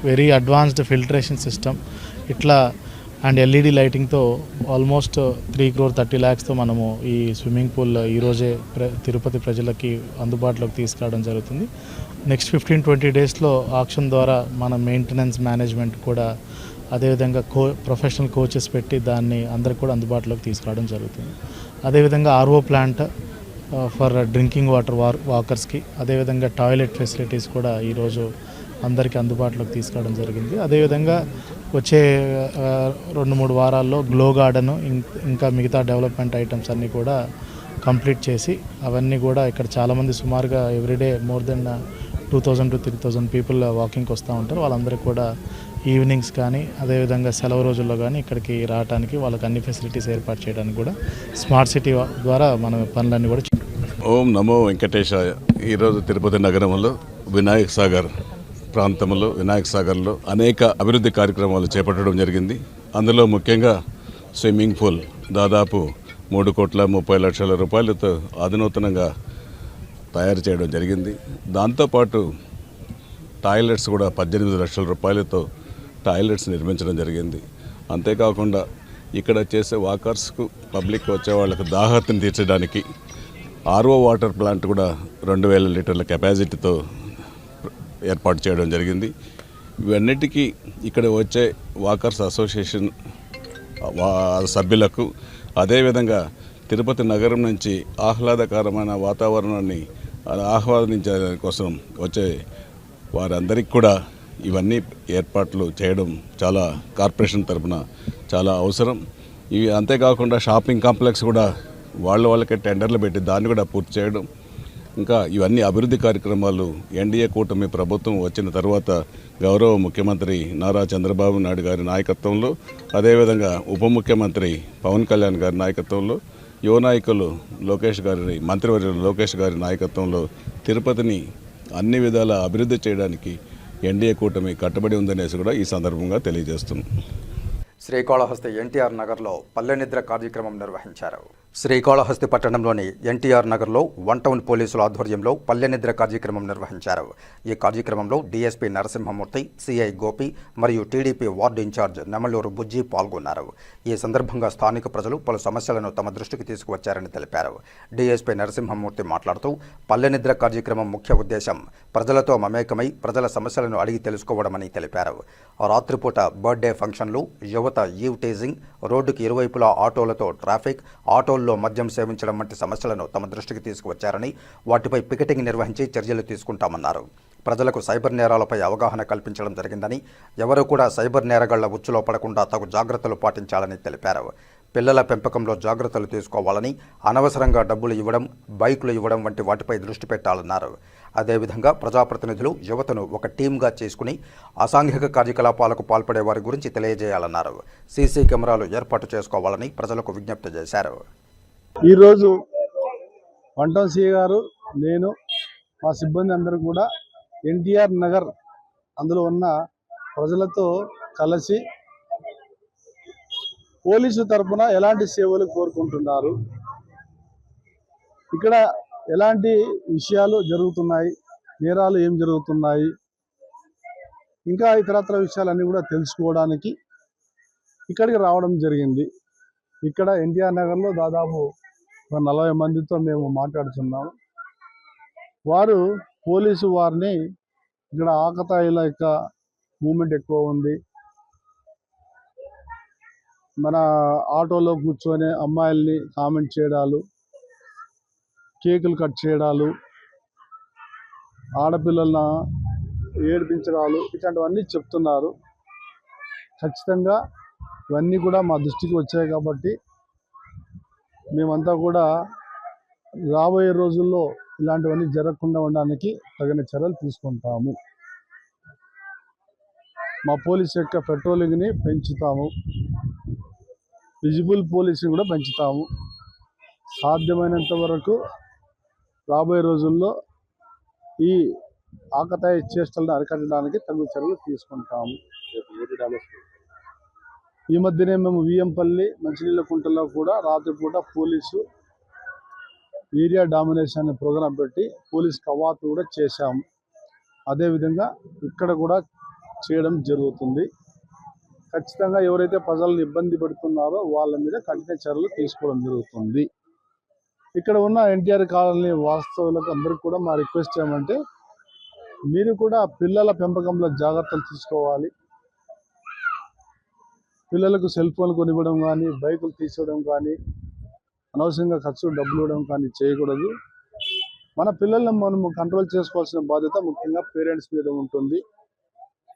వెరీ అడ్వాన్స్డ్ ఫిల్టరేషన్ సిస్టమ్ ఇట్లా అండ్ ఎల్ఈడి లైటింగ్తో ఆల్మోస్ట్ 3,30,00,000తో మనము ఈ స్విమ్మింగ్ పూల్ ఈరోజే తిరుపతి ప్రజలకి అందుబాటులోకి తీసుకురావడం జరుగుతుంది. నెక్స్ట్ 15-20 డేస్లో ఆక్షన్ ద్వారా మన మెయింటెనెన్స్ మేనేజ్మెంట్ కూడా, అదేవిధంగా ప్రొఫెషనల్ కోచెస్ పెట్టి దాన్ని అందరికి కూడా అందుబాటులోకి తీసుకురావడం జరుగుతుంది. అదేవిధంగా RO plant for drinking water వాకర్స్కి, అదేవిధంగా టాయిలెట్ ఫెసిలిటీస్ కూడా ఈరోజు అందరికీ అందుబాటులోకి తీసుకురావడం జరిగింది. అదేవిధంగా వచ్చే 2-3 వారాల్లో గ్లో గార్డెన్, ఇంకా మిగతా డెవలప్మెంట్ ఐటమ్స్ అన్నీ కూడా కంప్లీట్ చేసి అవన్నీ కూడా ఇక్కడ చాలామంది సుమారుగా everyday more than 2,000 to 3,000 people వాకింగ్కి వస్తూ ఉంటారు. వాళ్ళందరికీ కూడా ఈవినింగ్స్ కానీ, అదేవిధంగా సెలవు రోజుల్లో కానీ ఇక్కడికి రావడానికి వాళ్ళకి అన్ని ఫెసిలిటీస్ ఏర్పాటు చేయడానికి కూడా స్మార్ట్ సిటీ ద్వారా మన పనులన్నీ కూడా. ఓం నమో వెంకటేశాయ. ఈరోజు తిరుపతి నగరంలో వినాయక సాగర్ ప్రాంతంలో వినాయక సాగర్లో అనేక అభివృద్ధి కార్యక్రమాలు చేపట్టడం జరిగింది. అందులో ముఖ్యంగా స్విమ్మింగ్ పూల్ దాదాపు 3,30,00,000 రూపాయలతో అధునూతనంగా తయారు చేయడం జరిగింది. దాంతోపాటు టాయిలెట్స్ కూడా 18 లక్షల రూపాయలతో టాయిలెట్స్ నిర్మించడం జరిగింది. అంతేకాకుండా ఇక్కడ చేసే వాకర్స్కు పబ్లిక్ వచ్చే వాళ్ళకు దాహార్తిని తీర్చడానికి ఆర్ఓ వాటర్ ప్లాంట్ కూడా 2,000 లీటర్ల కెపాసిటీతో ఏర్పాటు చేయడం జరిగింది. ఇవన్నిటికీ ఇక్కడ వచ్చే వాకర్స్ అసోసియేషన్ సభ్యులకు, అదేవిధంగా తిరుపతి నగరం నుంచి ఆహ్లాదకరమైన వాతావరణాన్ని ఆహ్వానించే కోసం వచ్చే వారందరికీ కూడా ఇవన్నీ ఏర్పాట్లు చేయడం చాలా కార్పొరేషన్ తరఫున చాలా అవసరం. ఇవి అంతేకాకుండా షాపింగ్ కాంప్లెక్స్ కూడా వాళ్ళకే టెండర్లు పెట్టి దాన్ని కూడా పూర్తి చేయడం, ఇంకా ఇవన్నీ అభివృద్ధి కార్యక్రమాలు ఎన్డీఏ కూటమి ప్రభుత్వం వచ్చిన తర్వాత గౌరవ ముఖ్యమంత్రి నారా చంద్రబాబు నాయుడు గారి నాయకత్వంలో, అదేవిధంగా ఉప ముఖ్యమంత్రి పవన్ కళ్యాణ్ గారి నాయకత్వంలో, యువ నాయకులు మంత్రివర్యులు లోకేష్ గారి నాయకత్వంలో తిరుపతిని అన్ని విధాల అభివృద్ధి చేయడానికి ఎన్డీఏ కూటమి కట్టుబడి ఉందనేసి కూడా ఈ సందర్భంగా తెలియజేస్తున్నాం. శ్రీకాళహస్తి ఎన్టీఆర్ నగర్లో పల్లె నిద్ర కార్యక్రమం నిర్వహించారు. శ్రీకాళహస్తి పట్టణంలోని ఎన్టీఆర్ నగర్లో 1 టౌన్ పోలీసుల ఆధ్వర్యంలో పల్లె నిద్ర కార్యక్రమం నిర్వహించారు. ఈ కార్యక్రమంలో డీఎస్పీ నరసింహమూర్తి, సిఐ గోపి మరియు టీడీపీ వార్డు ఇన్ఛార్జ్ నెమలూరు బుజ్జి పాల్గొన్నారు. ఈ సందర్భంగా స్థానిక ప్రజలు పలు సమస్యలను తమ దృష్టికి తీసుకువచ్చారని తెలిపారు. డీఎస్పీ నరసింహమూర్తి మాట్లాడుతూ పల్లె నిద్ర కార్యక్రమం ముఖ్య ఉద్దేశం ప్రజలతో మమేకమై ప్రజల సమస్యలను అడిగి తెలుసుకోవడమని తెలిపారు. రాత్రిపూట బర్త్డే ఫంక్షన్లు, యువత ఈవ్ టేజింగ్, రోడ్డుకి ఇరువైపులా ఆటోలతో ట్రాఫిక్, ఆటోల్లో మద్యం సేవించడం వంటి సమస్యలను తమ దృష్టికి తీసుకువచ్చారని, వాటిపై పికెటింగ్ నిర్వహించి చర్యలు తీసుకుంటామన్నారు. ప్రజలకు సైబర్ నేరాలపై అవగాహన కల్పించడం జరిగిందని, ఎవరూ కూడా సైబర్ నేరగాళ్ల ఉచ్చులో పడకుండా తగు జాగ్రత్తలు పాటించాలని తెలిపారు. పిల్లల పెంపకంలో జాగ్రత్తలు తీసుకోవాలని, అనవసరంగా డబ్బులు ఇవ్వడం, బైకులు ఇవ్వడం వంటి వాటిపై దృష్టి పెట్టాలన్నారు. అదేవిధంగా ప్రజాప్రతినిధులు యువతను ఒక టీమ్గా చేసుకుని అసాంఘిక కార్యకలాపాలకు పాల్పడే వారి గురించి తెలియజేయాలన్నారు. సీసీ కెమెరాలు ఏర్పాటు చేసుకోవాలని ప్రజలకు విజ్ఞప్తి చేశారు. ఈరోజు 1 టౌన్ సిఐ గారు, నేను, మా సిబ్బంది అందరూ కూడా ఎన్టీఆర్ నగర్ అందులో ఉన్న ప్రజలతో కలిసి పోలీసు తరఫున ఎలాంటి సేవలు కోరుకుంటున్నారు, ఇక్కడ ఎలాంటి విషయాలు జరుగుతున్నాయి, నేరాలు ఏం జరుగుతున్నాయి, ఇంకా ఇతరత్ర విషయాలన్నీ కూడా తెలుసుకోవడానికి ఇక్కడికి రావడం జరిగింది. ఇక్కడ ఎన్టీఆర్ నగర్లో దాదాపు 40 మందితో మేము మాట్లాడుతున్నాము. వారు పోలీసు వారిని ఇక్కడ ఆకతాయిల యొక్క మూమెంట్ ఎక్కువ ఉంది, మన ఆటోలో కూర్చొని అమ్మాయిల్ని కామెంట్ చేయడాలు, కేకులు కట్ చేయడాలు, ఆడపిల్లలను ఏడిపించడాలు, ఇట్లాంటివన్నీ చెప్తున్నారు. ఖచ్చితంగా ఇవన్నీ కూడా మా దృష్టికి వచ్చాయి కాబట్టి మేమంతా కూడా రాబోయే రోజుల్లో ఇలాంటివన్నీ జరగకుండా ఉండడానికి తగిన చర్యలు తీసుకుంటాము. మా పోలీస్ యొక్క పెట్రోలింగ్ని పెంచుతాము, విజిబుల్ పోలీసింగ్ కూడా పెంచుతాము. సాధ్యమైనంత వరకు రాబోయే రోజుల్లో ఈ ఆకతాయి చేష్టలను అరికట్టడానికి తగు చర్యలు తీసుకుంటాము. ఈ మధ్యనే మేము విఎంపల్లి, మంచినీళ్ళ కుంటలో కూడా రాత్రిపూట పోలీసు ఏరియా డామినేషన్ అనే ప్రోగ్రాం పెట్టి పోలీస్ కవాతు కూడా చేశాము. అదేవిధంగా ఇక్కడ కూడా చేయడం జరుగుతుంది. ఖచ్చితంగా ఎవరైతే ప్రజలను ఇబ్బంది పెడుతున్నారో వాళ్ళ మీద కఠిన చర్యలు తీసుకోవడం జరుగుతుంది. ఇక్కడ ఉన్న ఎన్టీఆర్ కాలనీ వాస్తవులకు అందరికీ కూడా మా రిక్వెస్ట్ ఏమంటే, మీరు కూడా పిల్లల పెంపకంలో జాగ్రత్తలు తీసుకోవాలి. పిల్లలకు సెల్ ఫోన్ కొనివ్వడం కానీ, బైకులు తీసుకోవడం కానీ, అనవసరంగా ఖర్చు డబ్బులు ఇవ్వడం కానీ చేయకూడదు. మన పిల్లలను మనం కంట్రోల్ చేసుకోవాల్సిన బాధ్యత ముఖ్యంగా పేరెంట్స్ మీద ఉంటుంది.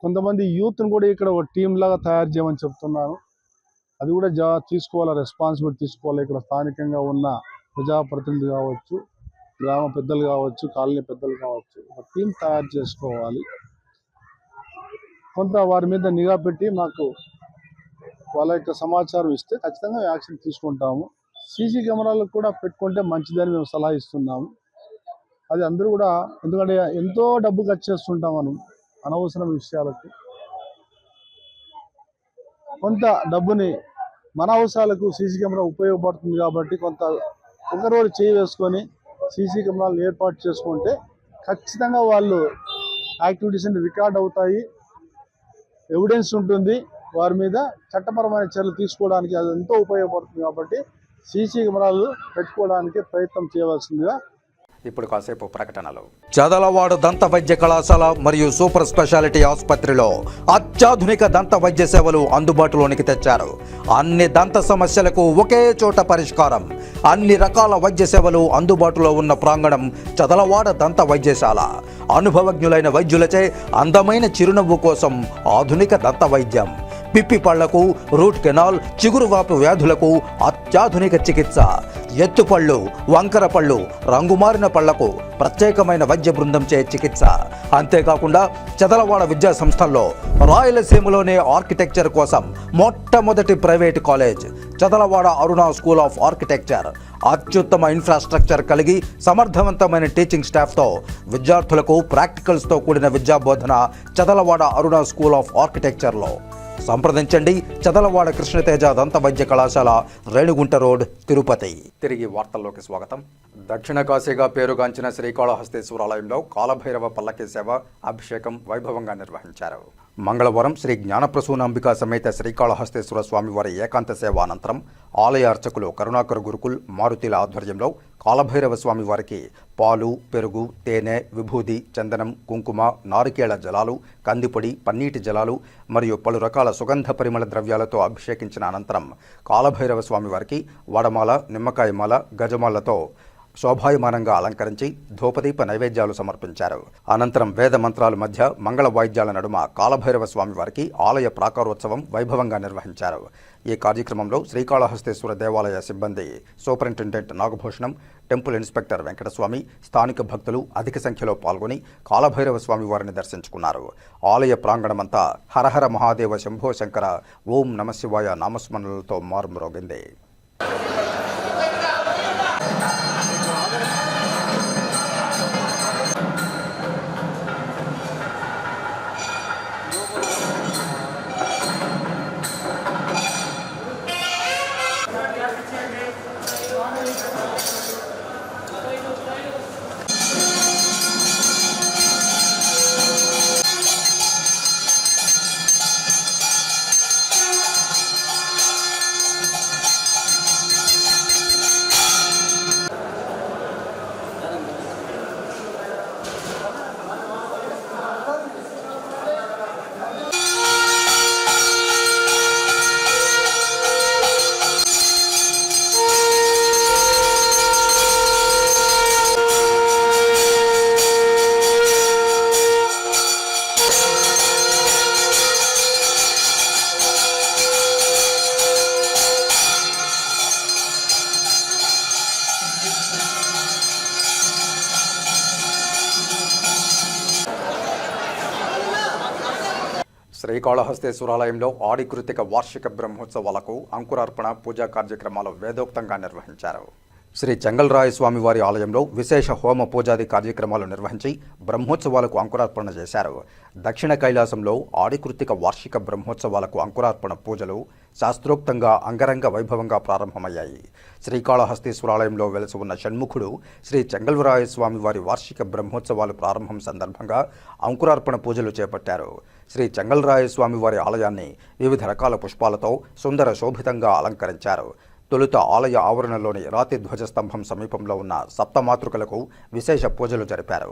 కొంతమంది యూత్ను కూడా ఇక్కడ ఒక టీం లాగా తయారు చేయమని చెప్తున్నాను. అది కూడా తీసుకోవాలి, రెస్పాన్సిబిలిటీ తీసుకోవాలి. ఇక్కడ స్థానికంగా ఉన్న ప్రజాప్రతినిధులు కావచ్చు, గ్రామ పెద్దలు కావచ్చు, కాలనీ పెద్దలు కావచ్చు, ఒక టీం తయారు చేసుకోవాలి. కొంత వారి మీద నిఘా పెట్టి మాకు వాళ్ళ యొక్క సమాచారం ఇస్తే ఖచ్చితంగా యాక్షన్ తీసుకుంటాము. సీసీ కెమెరాలు కూడా పెట్టుకుంటే మంచిదని మేము సలహా ఇస్తున్నాము. అది అందరూ కూడా, ఎందుకంటే ఎంతో డబ్బు ఖర్చు చేస్తుంటాం మనం. అనవసరం విషయాలకు కొంత డబ్బుని మన అవసరాలకు సీసీ కెమెరా ఉపయోగపడుతుంది కాబట్టి కొంత ఒకరోజు చేయి వేసుకొని సీసీ కెమెరాలు ఏర్పాటు చేసుకుంటే ఖచ్చితంగా వాళ్ళు యాక్టివిటీస్ రికార్డ్ అవుతాయి, ఎవిడెన్స్ ఉంటుంది, వారి మీద చట్టపరమైన చర్యలు తీసుకోవడానికి అది ఎంతో ఉపయోగపడుతుంది. కాబట్టి సీసీ కెమెరాలు పెట్టుకోవడానికి ప్రయత్నం చేయవలసిందిగా. ఇప్పుడు కాసేపు ప్రకటనలు. చదలవాడ దంత వైద్య కళాశాల మరియు సూపర్ స్పెషాలిటీ ఆసుపత్రిలో అత్యాధునిక దంత వైద్య సేవలు అందుబాటులోనికి తెచ్చారు. అన్ని దంత సమస్యలకు ఒకే చోట పరిష్కారం. అన్ని రకాల వైద్య సేవలు అందుబాటులో ఉన్న ప్రాంగణం చదలవాడ దంత వైద్యశాల. అనుభవజ్ఞులైన వైద్యులచే అందమైన చిరునవ్వు కోసం ఆధునిక దంత వైద్యం. పిప్పి పళ్లకు, రూట్ కెనాల్, చిగురువాపు వ్యాధులకు అత్యాధునిక చికిత్స. ఎత్తుపళ్ళు, వంకర పళ్ళు, రంగుమారిన పళ్లకు ప్రత్యేకమైన వైద్య బృందంచే చికిత్స. అంతేకాకుండా చదలవాడ విద్యా సంస్థల్లో రాయలసీమలోనే ఆర్కిటెక్చర్ కోసం మొట్టమొదటి private college Chadalavada Aruna school of architecture. అత్యుత్తమ ఇన్ఫ్రాస్ట్రక్చర్ కలిగి సమర్థవంతమైన టీచింగ్ స్టాఫ్తో విద్యార్థులకు ప్రాక్టికల్స్తో కూడిన విద్యాబోధన చదలవాడ అరుణ స్కూల్ ఆఫ్ ఆర్కిటెక్చర్లో. సంప్రదించండి. చదలవాడ కృష్ణతేజ దంత వైద్య కళాశాల, రేణుగుంట రోడ్, తిరుపతి. తిరిగి వార్తల్లోకి స్వాగతం. దక్షిణ కాశీగా పేరుగాంచిన శ్రీకాళహస్తీశ్వరాలయంలో కాలభైరవ పల్లకి సేవ, అభిషేకం వైభవంగా నిర్వహించారు. మంగళవారం శ్రీ జ్ఞానప్రసూనాంబికా సమేత శ్రీకాళహస్తీశ్వర స్వామివారి ఏకాంత సేవ అనంతరం ఆలయ అర్చకులు కరుణాకర్ గురుకుల్, మారుతిల ఆధ్వర్యంలో కాలభైరవ స్వామివారికి పాలు, పెరుగు, తేనె, విభూది, చందనం, కుంకుమ, నారికేళ జలాలు, కందిపొడి, పన్నీటి జలాలు మరియు పలు రకాల సుగంధ పరిమళ ద్రవ్యాలతో అభిషేకించిన అనంతరం కాలభైరవ స్వామివారికి వడమాల, నిమ్మకాయమాల, గజమాలతో శోభాయమానంగా అలంకరించి ధూపదీప నైవేద్యాలు సమర్పించారు. అనంతరం వేద మంత్రాల మధ్య మంగళ వాయిద్యాల నడుమ కాలభైరవ స్వామివారికి ఆలయ ప్రాకారోత్సవం వైభవంగా నిర్వహించారు. ఈ కార్యక్రమంలో శ్రీకాళహస్తీశ్వర దేవాలయ సిబ్బంది, superintendent Nagabhushanam, temple inspector Venkataswamy, స్థానిక భక్తులు అధిక సంఖ్యలో పాల్గొని కాలభైరవ స్వామి వారిని దర్శించుకున్నారు. ఆలయ ప్రాంగణమంతా హరహర మహాదేవ శంభో శంకర, ఓం నమశివాయ నామస్మరణలతో మారుమ్రోగింది. శ్రీకాళహస్తీశ్వరాలయంలో ఆడి కృతిక వార్షిక బ్రహ్మోత్సవాలకు అంకురార్పణ, పూజా కార్యక్రమాలు వేదోక్తంగా నిర్వహించారు. శ్రీ చెంగల్రాయ స్వామివారి ఆలయంలో విశేష హోమ పూజాది కార్యక్రమాలు నిర్వహించి బ్రహ్మోత్సవాలకు అంకురార్పణ చేశారు. దక్షిణ కైలాసంలో ఆడికృతిక వార్షిక బ్రహ్మోత్సవాలకు అంకురార్పణ పూజలు శాస్త్రోక్తంగా అంగరంగ వైభవంగా ప్రారంభమయ్యాయి. శ్రీకాళహస్తీశ్వరాలయంలో వెలసి ఉన్న షణ్ముఖుడు శ్రీ చెంగల్రాయ స్వామివారి వార్షిక బ్రహ్మోత్సవాలు ప్రారంభం సందర్భంగా అంకురార్పణ పూజలు చేపట్టారు. శ్రీ చెంగల్రాయ స్వామివారి ఆలయాన్ని వివిధ రకాల పుష్పాలతో సుందర శోభితంగా అలంకరించారు. తొలుత ఆలయ ఆవరణలోని రాతి ధ్వజస్తంభం సమీపంలో ఉన్న సప్తమాతృకలకు విశేష పూజలు జరిపారు.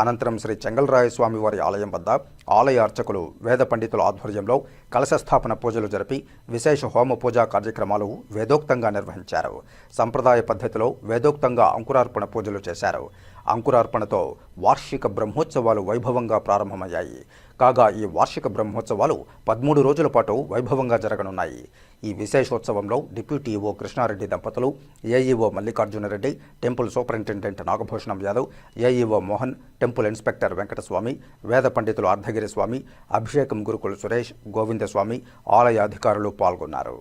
అనంతరం శ్రీ చెంగల్రాయ స్వామివారి ఆలయం వద్ద ఆలయ అర్చకులు, వేద పండితుల ఆధ్వర్యంలో కలశస్థాపన పూజలు జరిపి విశేష హోమ పూజా కార్యక్రమాలు వేదోక్తంగా నిర్వహించారు. సంప్రదాయ పద్ధతిలో వేదోక్తంగా అంకురార్పణ పూజలు చేశారు. అంకురార్పణతో వార్షిక బ్రహ్మోత్సవాలు వైభవంగా ప్రారంభమయ్యాయి. కాగా ఈ వార్షిక బ్రహ్మోత్సవాలు 13 రోజుల పాటు వైభవంగా జరగనున్నాయి. ఈ విశేషోత్సవంలో డిప్యూటీ ఈవో కృష్ణారెడ్డి దంపతులు, AEO Mallikarjuna Reddy, temple superintendent Nagabhushanam Yadav, AEO Mohan, temple inspector Venkataswamy, వేద పండితులు అర్ధగిరి స్వామి, అభిషేకం గురుకుల్ సురేష్, గోవిందస్వామి, ఆలయ అధికారులు పాల్గొన్నారు.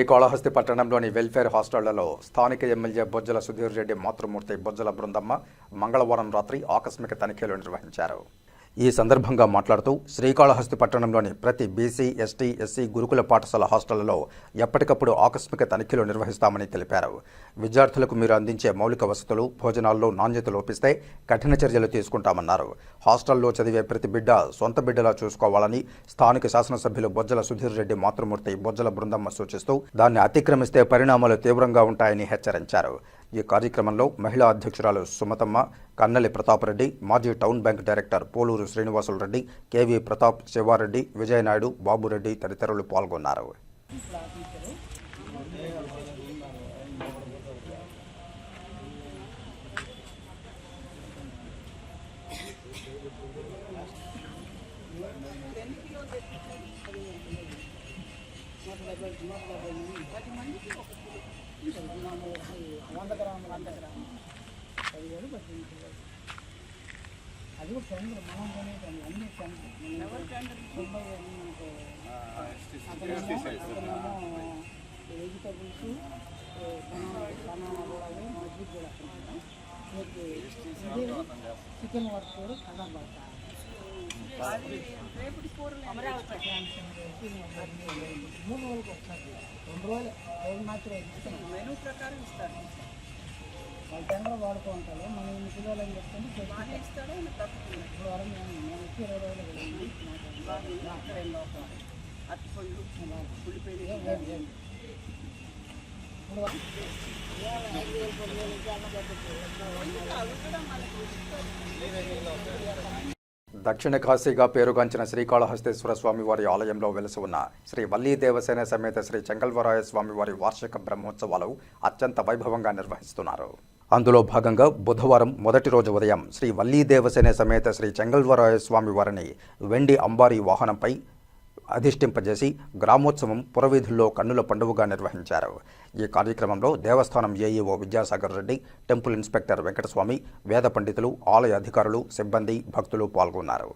శ్రీకాళహస్తి పట్టణంలోని వెల్ఫేర్ హాస్టళ్లలో స్థానిక ఎమ్మెల్యే బొజ్జల సుధీర్ రెడ్డి మాతృమూర్తి బొజ్జల బృందమ్మ మంగళవారం రాత్రి ఆకస్మిక తనిఖీలు నిర్వహించారు. ఈ సందర్భంగా మాట్లాడుతూ శ్రీకాళహస్తి పట్టణంలోని ప్రతి బీసీ, ఎస్టీ, ఎస్సీ గురుకుల పాఠశాల హాస్టళ్లలో ఎప్పటికప్పుడు ఆకస్మిక తనిఖీలు నిర్వహిస్తామని తెలిపారు. విద్యార్థులకు మీరు అందించే మౌలిక వసతులు, భోజనాల్లో నాణ్యత లోపిస్తే కఠిన చర్యలు తీసుకుంటామన్నారు. హాస్టల్లో చదివే ప్రతి బిడ్డ సొంత బిడ్డలా చూసుకోవాలని స్థానిక శాసనసభ్యులు బొజ్జల సుధీర్ రెడ్డి మాతృమూర్తి బొజ్జల బృందమ్మ సూచిస్తూ దాన్ని అతిక్రమిస్తే పరిణామాలు తీవ్రంగా ఉంటాయని హెచ్చరించారు. ఈ కార్యక్రమంలో మహిళా అధ్యక్షురాలు సుమతమ్మ, కన్నెలి ప్రతాపరెడ్డి, మాజీ town bank director Poluru Srinivasulu Reddy, K V Pratap, Sivareddy, Vijayanaidu, Babureddy తదితరులు పాల్గొన్నారు. చికెన్ వర్క్ కూడా మూడు రోజులకు ఒకసారి 2 రోజులు మాత్రమే మెనూ ప్రకారం ఇస్తారు. వాళ్ళు టెండర్ వాడుతూ ఉంటారు. మనం ఇన్ని కిలోలు అని చెప్తుంది ఇస్తాడు. ఇప్పుడు వరకు నేను వచ్చి 20 రోజులు అట్టుపళ్ళు పులిపేరు దక్షిణ కాశీగా పేరుగాంచిన శ్రీకాళహస్తీశ్వర స్వామివారి ఆలయంలో వెలసి ఉన్న శ్రీ వల్లీ దేవసేన సమేత శ్రీ చెంగల్వరాయ స్వామివారి వార్షిక బ్రహ్మోత్సవాలు అత్యంత వైభవంగా నిర్వహిస్తున్నారు. అందులో భాగంగా బుధవారం మొదటి రోజు ఉదయం శ్రీ వల్లీ దేవసేన సమేత శ్రీ చెంగల్వరాయ స్వామివారిని వెండి అంబారీ వాహనంపై అధిష్టింపజేసి గ్రామోత్సవం పురవీధుల్లో కన్నుల పండుగగా నిర్వహించారు. ఈ కార్యక్రమంలో దేవస్థానం AEO Vidyasagar Reddy, temple inspector Venkataswamy, వేద పండితులు, ఆలయ అధికారులు, సిబ్బంది, భక్తులు పాల్గొన్నారు.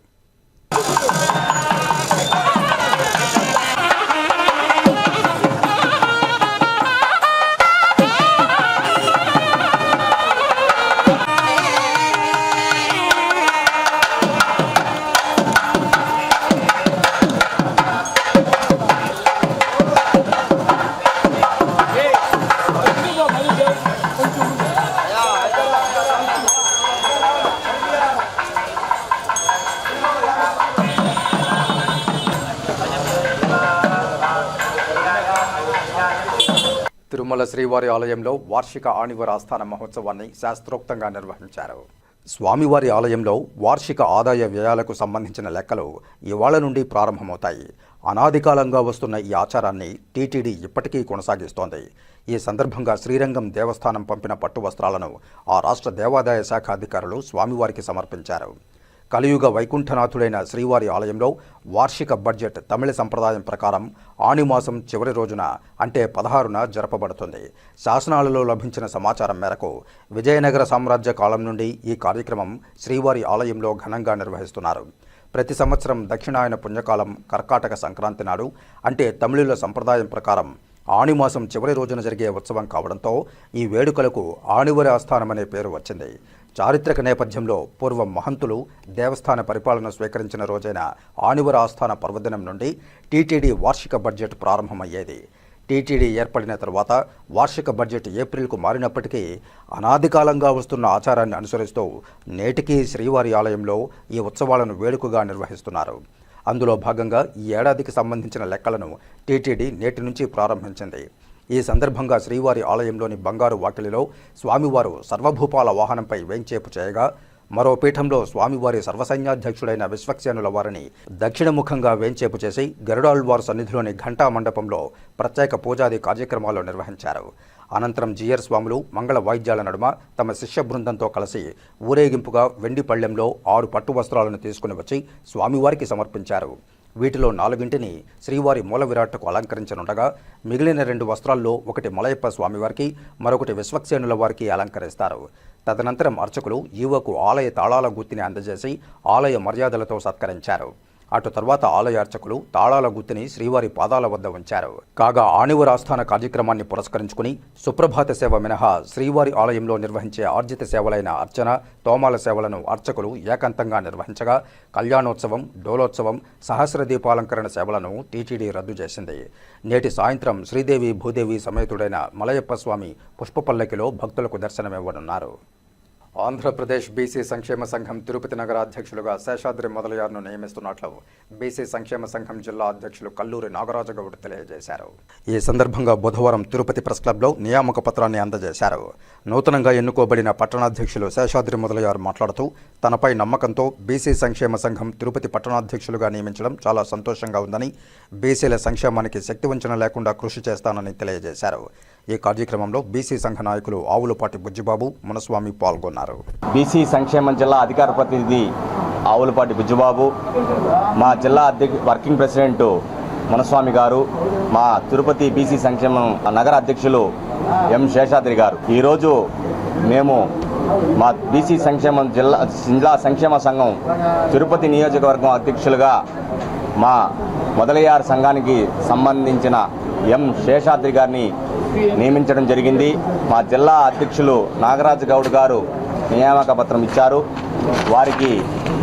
తిరుమల శ్రీవారి ఆలయంలో వార్షిక ఆణివర ఆస్థాన మహోత్సవాన్ని శాస్త్రోక్తంగా నిర్వహించారు. స్వామివారి ఆలయంలో వార్షిక ఆదాయ వ్యయాలకు సంబంధించిన లెక్కలు ఇవాళ నుండి ప్రారంభమవుతాయి. అనాది కాలంగా వస్తున్న ఈ ఆచారాన్ని టీటీడీ ఇప్పటికీ కొనసాగిస్తోంది. ఈ సందర్భంగా శ్రీరంగం దేవస్థానం పంపిన పట్టు వస్త్రాలను ఆ రాష్ట్ర దేవాదాయ శాఖ అధికారులు స్వామివారికి సమర్పించారు. కలియుగ వైకుంఠనాథుడైన శ్రీవారి ఆలయంలో వార్షిక బడ్జెట్ తమిళ సంప్రదాయం ప్రకారం ఆణిమాసం చివరి రోజున అంటే 16న జరపబడుతుంది. శాసనాలలో లభించిన సమాచారం మేరకు విజయనగర సామ్రాజ్య కాలం నుండి ఈ కార్యక్రమం శ్రీవారి ఆలయంలో ఘనంగా నిర్వహిస్తున్నారు. ప్రతి సంవత్సరం దక్షిణాయన పుణ్యకాలం కర్కాటక సంక్రాంతి నాడు అంటే తమిళుల సంప్రదాయం ప్రకారం ఆణిమాసం చివరి రోజున జరిగే ఉత్సవం కావడంతో ఈ వేడుకలకు ఆణివర ఆస్థానం అనే పేరు వచ్చింది. చారిత్రక నేపథ్యంలో పూర్వం మహంతులు దేవస్థాన పరిపాలన స్వీకరించిన రోజైన ఆణివర ఆస్థాన పర్వదినం నుండి టీటీడీ వార్షిక బడ్జెట్ ప్రారంభమయ్యేది. టీటీడీ ఏర్పడిన తర్వాత వార్షిక బడ్జెట్ ఏప్రిల్కు మారినప్పటికీ అనాది కాలంగా వస్తున్న ఆచారాన్ని అనుసరిస్తూ నేటికీ శ్రీవారి ఆలయంలో ఈ ఉత్సవాలను వేడుకగా నిర్వహిస్తున్నారు. అందులో భాగంగా ఈ ఏడాదికి సంబంధించిన లెక్కలను టీటీడీ నేటి నుంచి ప్రారంభించింది. ఈ సందర్భంగా శ్రీవారి ఆలయంలోని బంగారు వాకిలిలో స్వామివారు సర్వభూపాల వాహనంపై వేంచేపు చేయగా, మరో పీఠంలో స్వామివారి సర్వసైన్యాధ్యక్షుడైన విశ్వక్సేనుల వారిని దక్షిణముఖంగా వేంచేపు చేసి గరుడాళ్వారు సన్నిధిలోని ఘంటా మండపంలో ప్రత్యేక పూజాది కార్యక్రమాలు నిర్వహించారు. అనంతరం జీయర్ స్వాములు మంగళ వాయిద్యాల నడుమ తమ శిష్య బృందంతో కలిసి ఊరేగింపుగా వెండి పళ్ళెంలో 6 పట్టు వస్త్రాలను తీసుకుని వచ్చి స్వామివారికి సమర్పించారు. వీటిలో 4ంటిని శ్రీవారి మూల విరాట్కు అలంకరించనుండగా మిగిలిన 2 వస్త్రాల్లో ఒకటి మలయప్ప స్వామివారికి, మరొకటి విశ్వక్సేనుల వారికి అలంకరిస్తారు. తదనంతరం అర్చకులు ఈవోకు ఆలయ తాళాల గుత్తిని అందజేసి ఆలయ మర్యాదలతో సత్కరించారు. అటు తర్వాత ఆలయ అర్చకులు తాళాల గుత్తిని శ్రీవారి పాదాల వద్ద ఉంచారు. కాగా ఆణివర ఆస్థాన కార్యక్రమాన్ని పురస్కరించుకుని సుప్రభాత సేవ మినహా శ్రీవారి ఆలయంలో నిర్వహించే ఆర్జిత సేవలైన అర్చన, తోమాల సేవలను అర్చకులు ఏకాంతంగా నిర్వహించగా కళ్యాణోత్సవం, డోలోత్సవం, సహస్ర దీపాలంకరణ సేవలను టీటీడీ రద్దు చేసింది. నేటి సాయంత్రం శ్రీదేవి భూదేవి సమేతుడైన మలయప్ప స్వామి పుష్పపల్లకిలో భక్తులకు దర్శనమివ్వనున్నారు. ఆంధ్రప్రదేశ్ బీసీ సంక్షేమ సంఘం తిరుపతి నగర అధ్యక్షులుగా శేషాద్రి మొదలయార్ను నియమిస్తున్నట్లు బీసీ సంక్షేమ సంఘం జిల్లా అధ్యక్షులు కల్లూరి నాగరాజగౌడ్ తెలియజేశారు. ఈ సందర్భంగా బుధవారం తిరుపతి ప్రెస్ క్లబ్లో నియామక పత్రాన్ని అందజేశారు. నూతనంగా ఎన్నుకోబడిన పట్టణాధ్యక్షులు శేషాద్రి మొదలయార్ మాట్లాడుతూ తనపై నమ్మకంతో బీసీ సంక్షేమ సంఘం తిరుపతి పట్టణాధ్యక్షులుగా నియమించడం చాలా సంతోషంగా ఉందని, బీసీల సంక్షేమానికి శక్తివంచన లేకుండా కృషి చేస్తానని తెలియజేశారు. ఈ కార్యక్రమంలో బీసీ సంఘ నాయకులు ఆవులపాటి బుజ్జిబాబు, మునస్వామి పాల్గొన్నారు. బీసీ సంక్షేమ జిల్లా అధికార ప్రతినిధి ఆవులపాటి బుజ్జిబాబు, మా జిల్లా వర్కింగ్ ప్రెసిడెంట్ మునస్వామి గారు, మా తిరుపతి బీసీ సంక్షేమ నగర అధ్యక్షులు ఎం శేషాద్రి గారు. ఈరోజు మేము మా బీసీ సంక్షేమ జిల్లా సంక్షేమ సంఘం తిరుపతి నియోజకవర్గం అధ్యక్షులుగా మా మొదలయ్యారు సంఘానికి సంబంధించిన ఎం శేషాద్రి గారిని నియమించడం జరిగింది. మా జిల్లా అధ్యక్షులు నాగరాజు గౌడ్ గారు నియామక పత్రం ఇచ్చారు. వారికి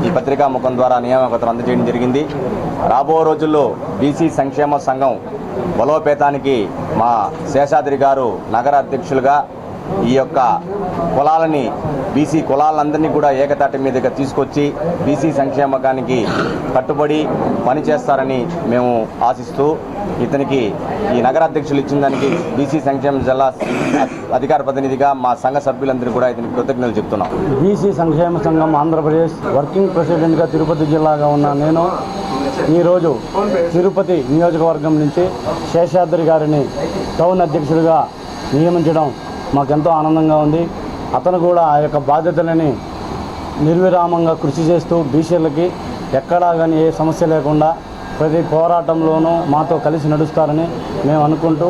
ఈ పత్రికా ముఖం ద్వారా నియామక పత్రం అందజేయడం జరిగింది. రాబో రోజుల్లో బీసీ సంక్షేమ సంఘం బలోపేతానికి మా శేషాద్రి గారు నగర అధ్యక్షులుగా ఈ యొక్క కులాలని, బీసీ కులాలందరినీ కూడా ఏకతాటి మీదుగా తీసుకొచ్చి బీసీ సంక్షేమకానికి కట్టుబడి పనిచేస్తారని మేము ఆశిస్తూ ఇతనికి ఈ నగర అధ్యక్షులు ఇచ్చిన దానికి బీసీ సంక్షేమ జిల్లా అధికార ప్రతినిధిగా మా సంఘ సభ్యులందరూ కూడా ఇతనికి కృతజ్ఞతలు చెప్తున్నాం. బీసీ సంక్షేమ సంఘం ఆంధ్రప్రదేశ్ వర్కింగ్ ప్రెసిడెంట్గా తిరుపతి జిల్లాగా ఉన్న నేను ఈరోజు తిరుపతి నియోజకవర్గం నుంచి శేషాద్రి గారిని టౌన్ అధ్యక్షుడిగా నియమించడం మాకెంతో ఆనందంగా ఉంది. అతను కూడా ఆ యొక్క బాధ్యతలని నిర్విరామంగా కృషి చేస్తూ బీసీలకి ఎక్కడా కానీ ఏ సమస్య లేకుండా ప్రతి పోరాటంలోనూ మాతో కలిసి నడుస్తారని మేము అనుకుంటూ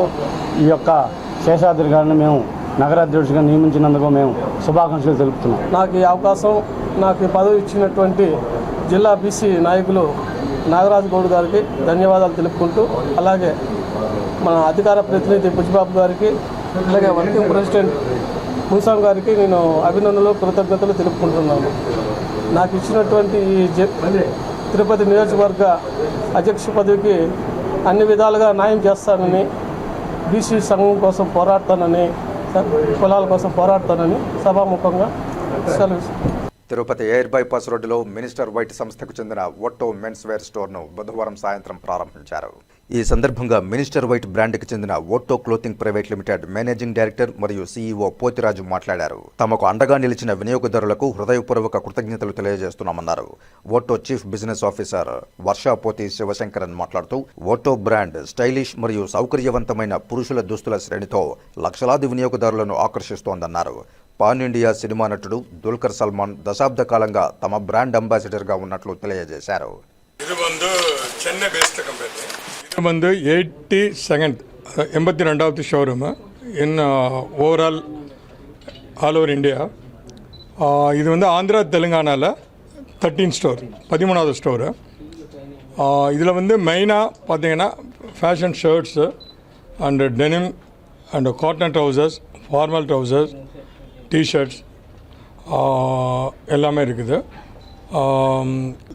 ఈ యొక్క శేషాద్రి గారిని మేము నగర అధ్యక్షుడిగా నియమించినందుకు మేము శుభాకాంక్షలు తెలుపుతున్నాం. నాకు ఈ అవకాశం, నాకు ఈ పదవి ఇచ్చినటువంటి జిల్లా బీసీ నాయకులు నాగరాజు గౌడ్ గారికి ధన్యవాదాలు తెలుపుకుంటూ, అలాగే మన అధికార ప్రతినిధి బుజ్జిబాబు గారికి, అలాగే వర్కింగ్ ప్రెసిడెంట్ మున్సాం గారికి నేను అభినందనలు, కృతజ్ఞతలు తెలుపుకుంటున్నాను. నాకు ఇచ్చినటువంటి ఈ తిరుపతి నియోజకవర్గ అధ్యక్ష పదవికి అన్ని విధాలుగా న్యాయం చేస్తానని, బీసీ సంఘం కోసం పోరాడతానని, కులాల కోసం పోరాడతానని సభాముఖంగా సెలవు. తిరుపతి ఎయిర్ బైపాస్ రోడ్డులో మినిస్టర్ వైట్ సంస్థకు చెందిన ఒట్టో మెన్స్ వేర్ స్టోర్ను బుధవారం సాయంత్రం ప్రారంభించారు. ఈ సందర్భంగా మినిస్టర్ వైట్ బ్రాండ్కి చెందిన Otto clothing private limited managing director మరియు సీఈఓ పోతిరాజు మాట్లాడారు. తమకు అండగా నిలిచిన వినియోగదారులకు హృదయపూర్వక కృతజ్ఞతలు తెలియజేస్తున్నామన్నారు. Otto chief business officer Varshapothi Sivasankaran మాట్లాడుతూ ఒట్టో బ్రాండ్ స్టైలిష్ మరియు సౌకర్యవంతమైన పురుషుల దుస్తుల శ్రేణితో లక్షలాది వినియోగదారులను ఆకర్షిస్తోందన్నారు. పాన్ ఇండియా సినిమా నటుడు దుల్కర్ సల్మాన్ దశాబ్ద కాలంగా తమ బ్రాండ్ అంబాసిడర్గా ఉన్నట్లు తెలియజేశారు. ಇದು ಬಂದು ಚೆನ್ನೈ ಬೇಸ್ಡ್ ಕಂಪನಿ. ಇದು ಬಂದು 82வது showroom in overall all over India. இது வந்து ஆந்திரா தெலுங்கானாவில் 13 ஸ்டோர், 13வது ஸ்டோரு. இதில் வந்து மெயினாக பார்த்தீங்கன்னா fashion shirts and denim and cotton trousers, formal trousers, t shirts எல்லாமே இருக்குது.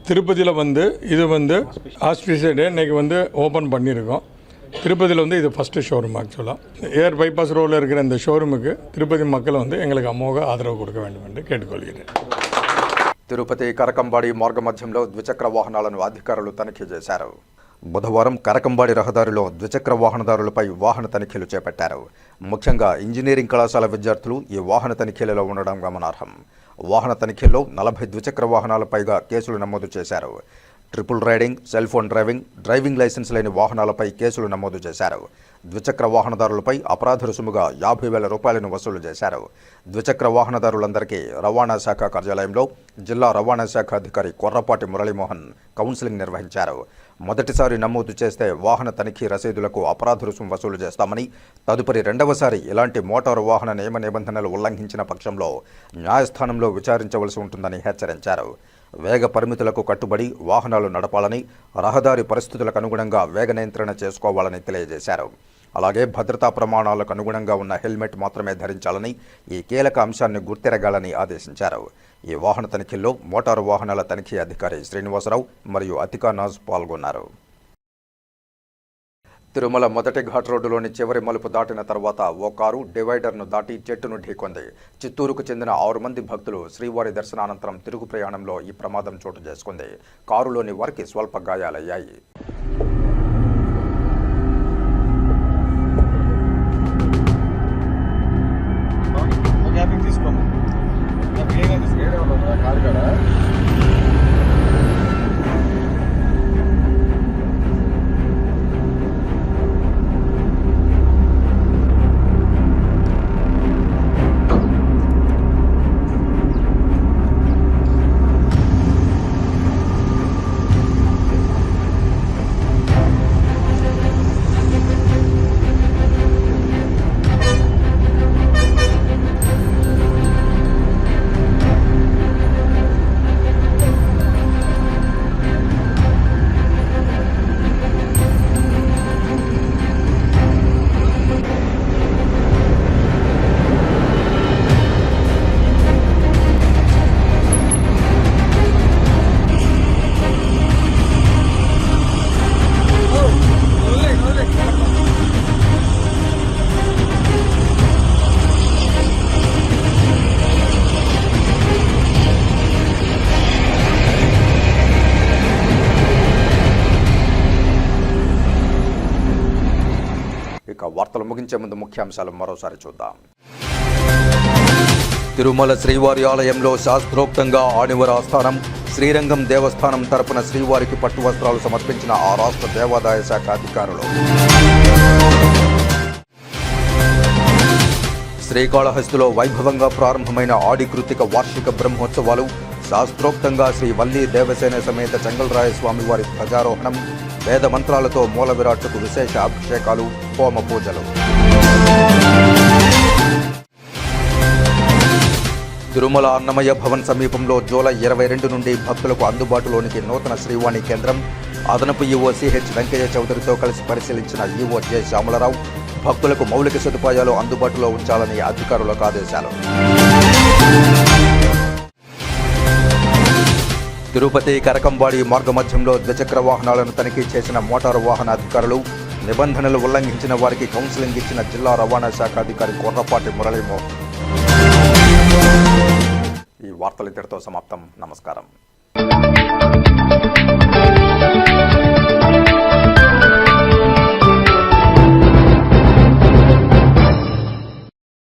திருப்பதியில் வந்து இது வந்து ஆஸ்பிஷியஸ் டே இன்றைக்கி வந்து ஓப்பன் பண்ணியிருக்கோம். திருப்பதியில் வந்து இது ஃபஸ்ட்டு ஷோரூம். ஆக்சுவலாக ஏர் பைபாஸ் ரோடில் இருக்கிற இந்த ஷோரூமுக்கு திருப்பதி மக்கள் வந்து எங்களுக்கு அமோக ஆதரவு கொடுக்க வேண்டும் என்று கேட்டுக்கொள்கிறேன். తిరుపతి కరకంబాడి మార్గమధ్యంలో ద్విచక్ర వాహనాలను అధికారులు తనిఖీ చేశారు. బుధవారం కరకంబాడి రహదారిలో ద్విచక్ర వాహనదారులపై వాహన తనిఖీలు చేపట్టారు. ముఖ్యంగా ఇంజనీరింగ్ కళాశాల విద్యార్థులు ఈ వాహన తనిఖీలలో ఉండడం గమనార్హం. వాహన తనిఖీల్లో 40 ద్విచక్ర వాహనాలపైగా కేసులు నమోదు చేశారు. Triple riding, cell phone driving, driving licence లేని వాహనాలపై కేసులు నమోదు చేశారు. ద్విచక్ర వాహనదారులపై అపరాధ రుసుముగా 50,000 రూపాయలను వసూలు చేశారు. ద్విచక్ర వాహనదారులందరికీ రవాణా శాఖ కార్యాలయంలో జిల్లా రవాణా శాఖ అధికారి కొర్రపాటి మురళీమోహన్ కౌన్సిలింగ్ నిర్వహించారు. మొదటిసారి నమోదు చేస్తే వాహన తనిఖీ రసీదులకు అపరాధ రుసుము వసూలు చేస్తామని, తదుపరి రెండవసారి ఇలాంటి మోటారు వాహన నియమ నిబంధనలు ఉల్లంఘించిన పక్షంలో న్యాయస్థానంలో విచారించవలసి ఉంటుందని హెచ్చరించారు. వేగ పరిమితులకు కట్టుబడి వాహనాలు నడపాలని, రహదారి పరిస్థితులకు అనుగుణంగా వేగ నియంత్రణ చేసుకోవాలని తెలియజేశారు. అలాగే భద్రతా ప్రమాణాలకు అనుగుణంగా ఉన్న హెల్మెట్ మాత్రమే ధరించాలని, ఈ కీలక అంశాన్ని గుర్తిరగాలని ఆదేశించారు. ఈ వాహన తనిఖీల్లో మోటారు వాహనాల తనిఖీ అధికారి శ్రీనివాసరావు మరియు అతికా నాజ్ పాల్గొన్నారు. తిరుమల మొదటి ఘాట్ రోడ్డులోని చివరి మలుపు దాటిన తర్వాత ఓ కారు డివైడర్ను దాటి చెట్టును ఢీకొంది. చిత్తూరుకు చెందిన 6 మంది భక్తులు శ్రీవారి దర్శనానంతరం తిరుగు ప్రయాణంలో ఈ ప్రమాదం చోటు చేసుకుంది. కారులోని వారికి స్వల్ప గాయాలయ్యాయి. వార్తలు ముగించే ముందు ముఖ్యాంశాలు మరోసారి చూద్దాం. తిరుమల శ్రీవారి ఆలయంలో శాస్త్రోక్తంగా ఆణివర ఆస్థానం. శ్రీరంగం దేవస్థానం తరపున శ్రీవారికి పట్టు వస్త్రాలు సమర్పించిన ఆ రాష్ట్ర దేవాదాయ శాఖ అధికారులు. శ్రీకాళహస్తిలో వైభవంగా ప్రారంభమైన ఆడి కృతిక వార్షిక బ్రహ్మోత్సవాలు. శాస్త్రోక్తంగా శ్రీ వల్లీ దేవసేన సమేత చెంగల్రాయ స్వామివారి ధ్వజారోహణం. వేద మంత్రాలతో మూల విరాట్టుకు విశేష అభిషేకాలు, హోమ పూజలు. తిరుమల అన్నమయ్య భవన్ సమీపంలో జూలై 22 నుండి భక్తులకు అందుబాటులోనికి నూతన శ్రీవాణి కేంద్రం. అదనపు ఈవో సిహెచ్ వెంకయ్య చౌదరితో కలిసి పరిశీలించిన ఈవో జె శ్యామలరావు భక్తులకు మౌలిక సదుపాయాలు అందుబాటులో ఉంచాలని అధికారులకు ఆదేశాలు. తిరుపతి కరకంబాడి మార్గమధ్యంలో ద్విచక్ర వాహనాలను తనిఖీ చేసిన మోటారు వాహన అధికారులు. నిబంధనలు ఉల్లంఘించిన వారికి కౌన్సిలింగ్ ఇచ్చిన జిల్లా రవాణా శాఖ అధికారి కొర్రపాటి మురళీమోహన్. ఈ వార్తలు ఇంతటితో సమాప్తం. నమస్కారం.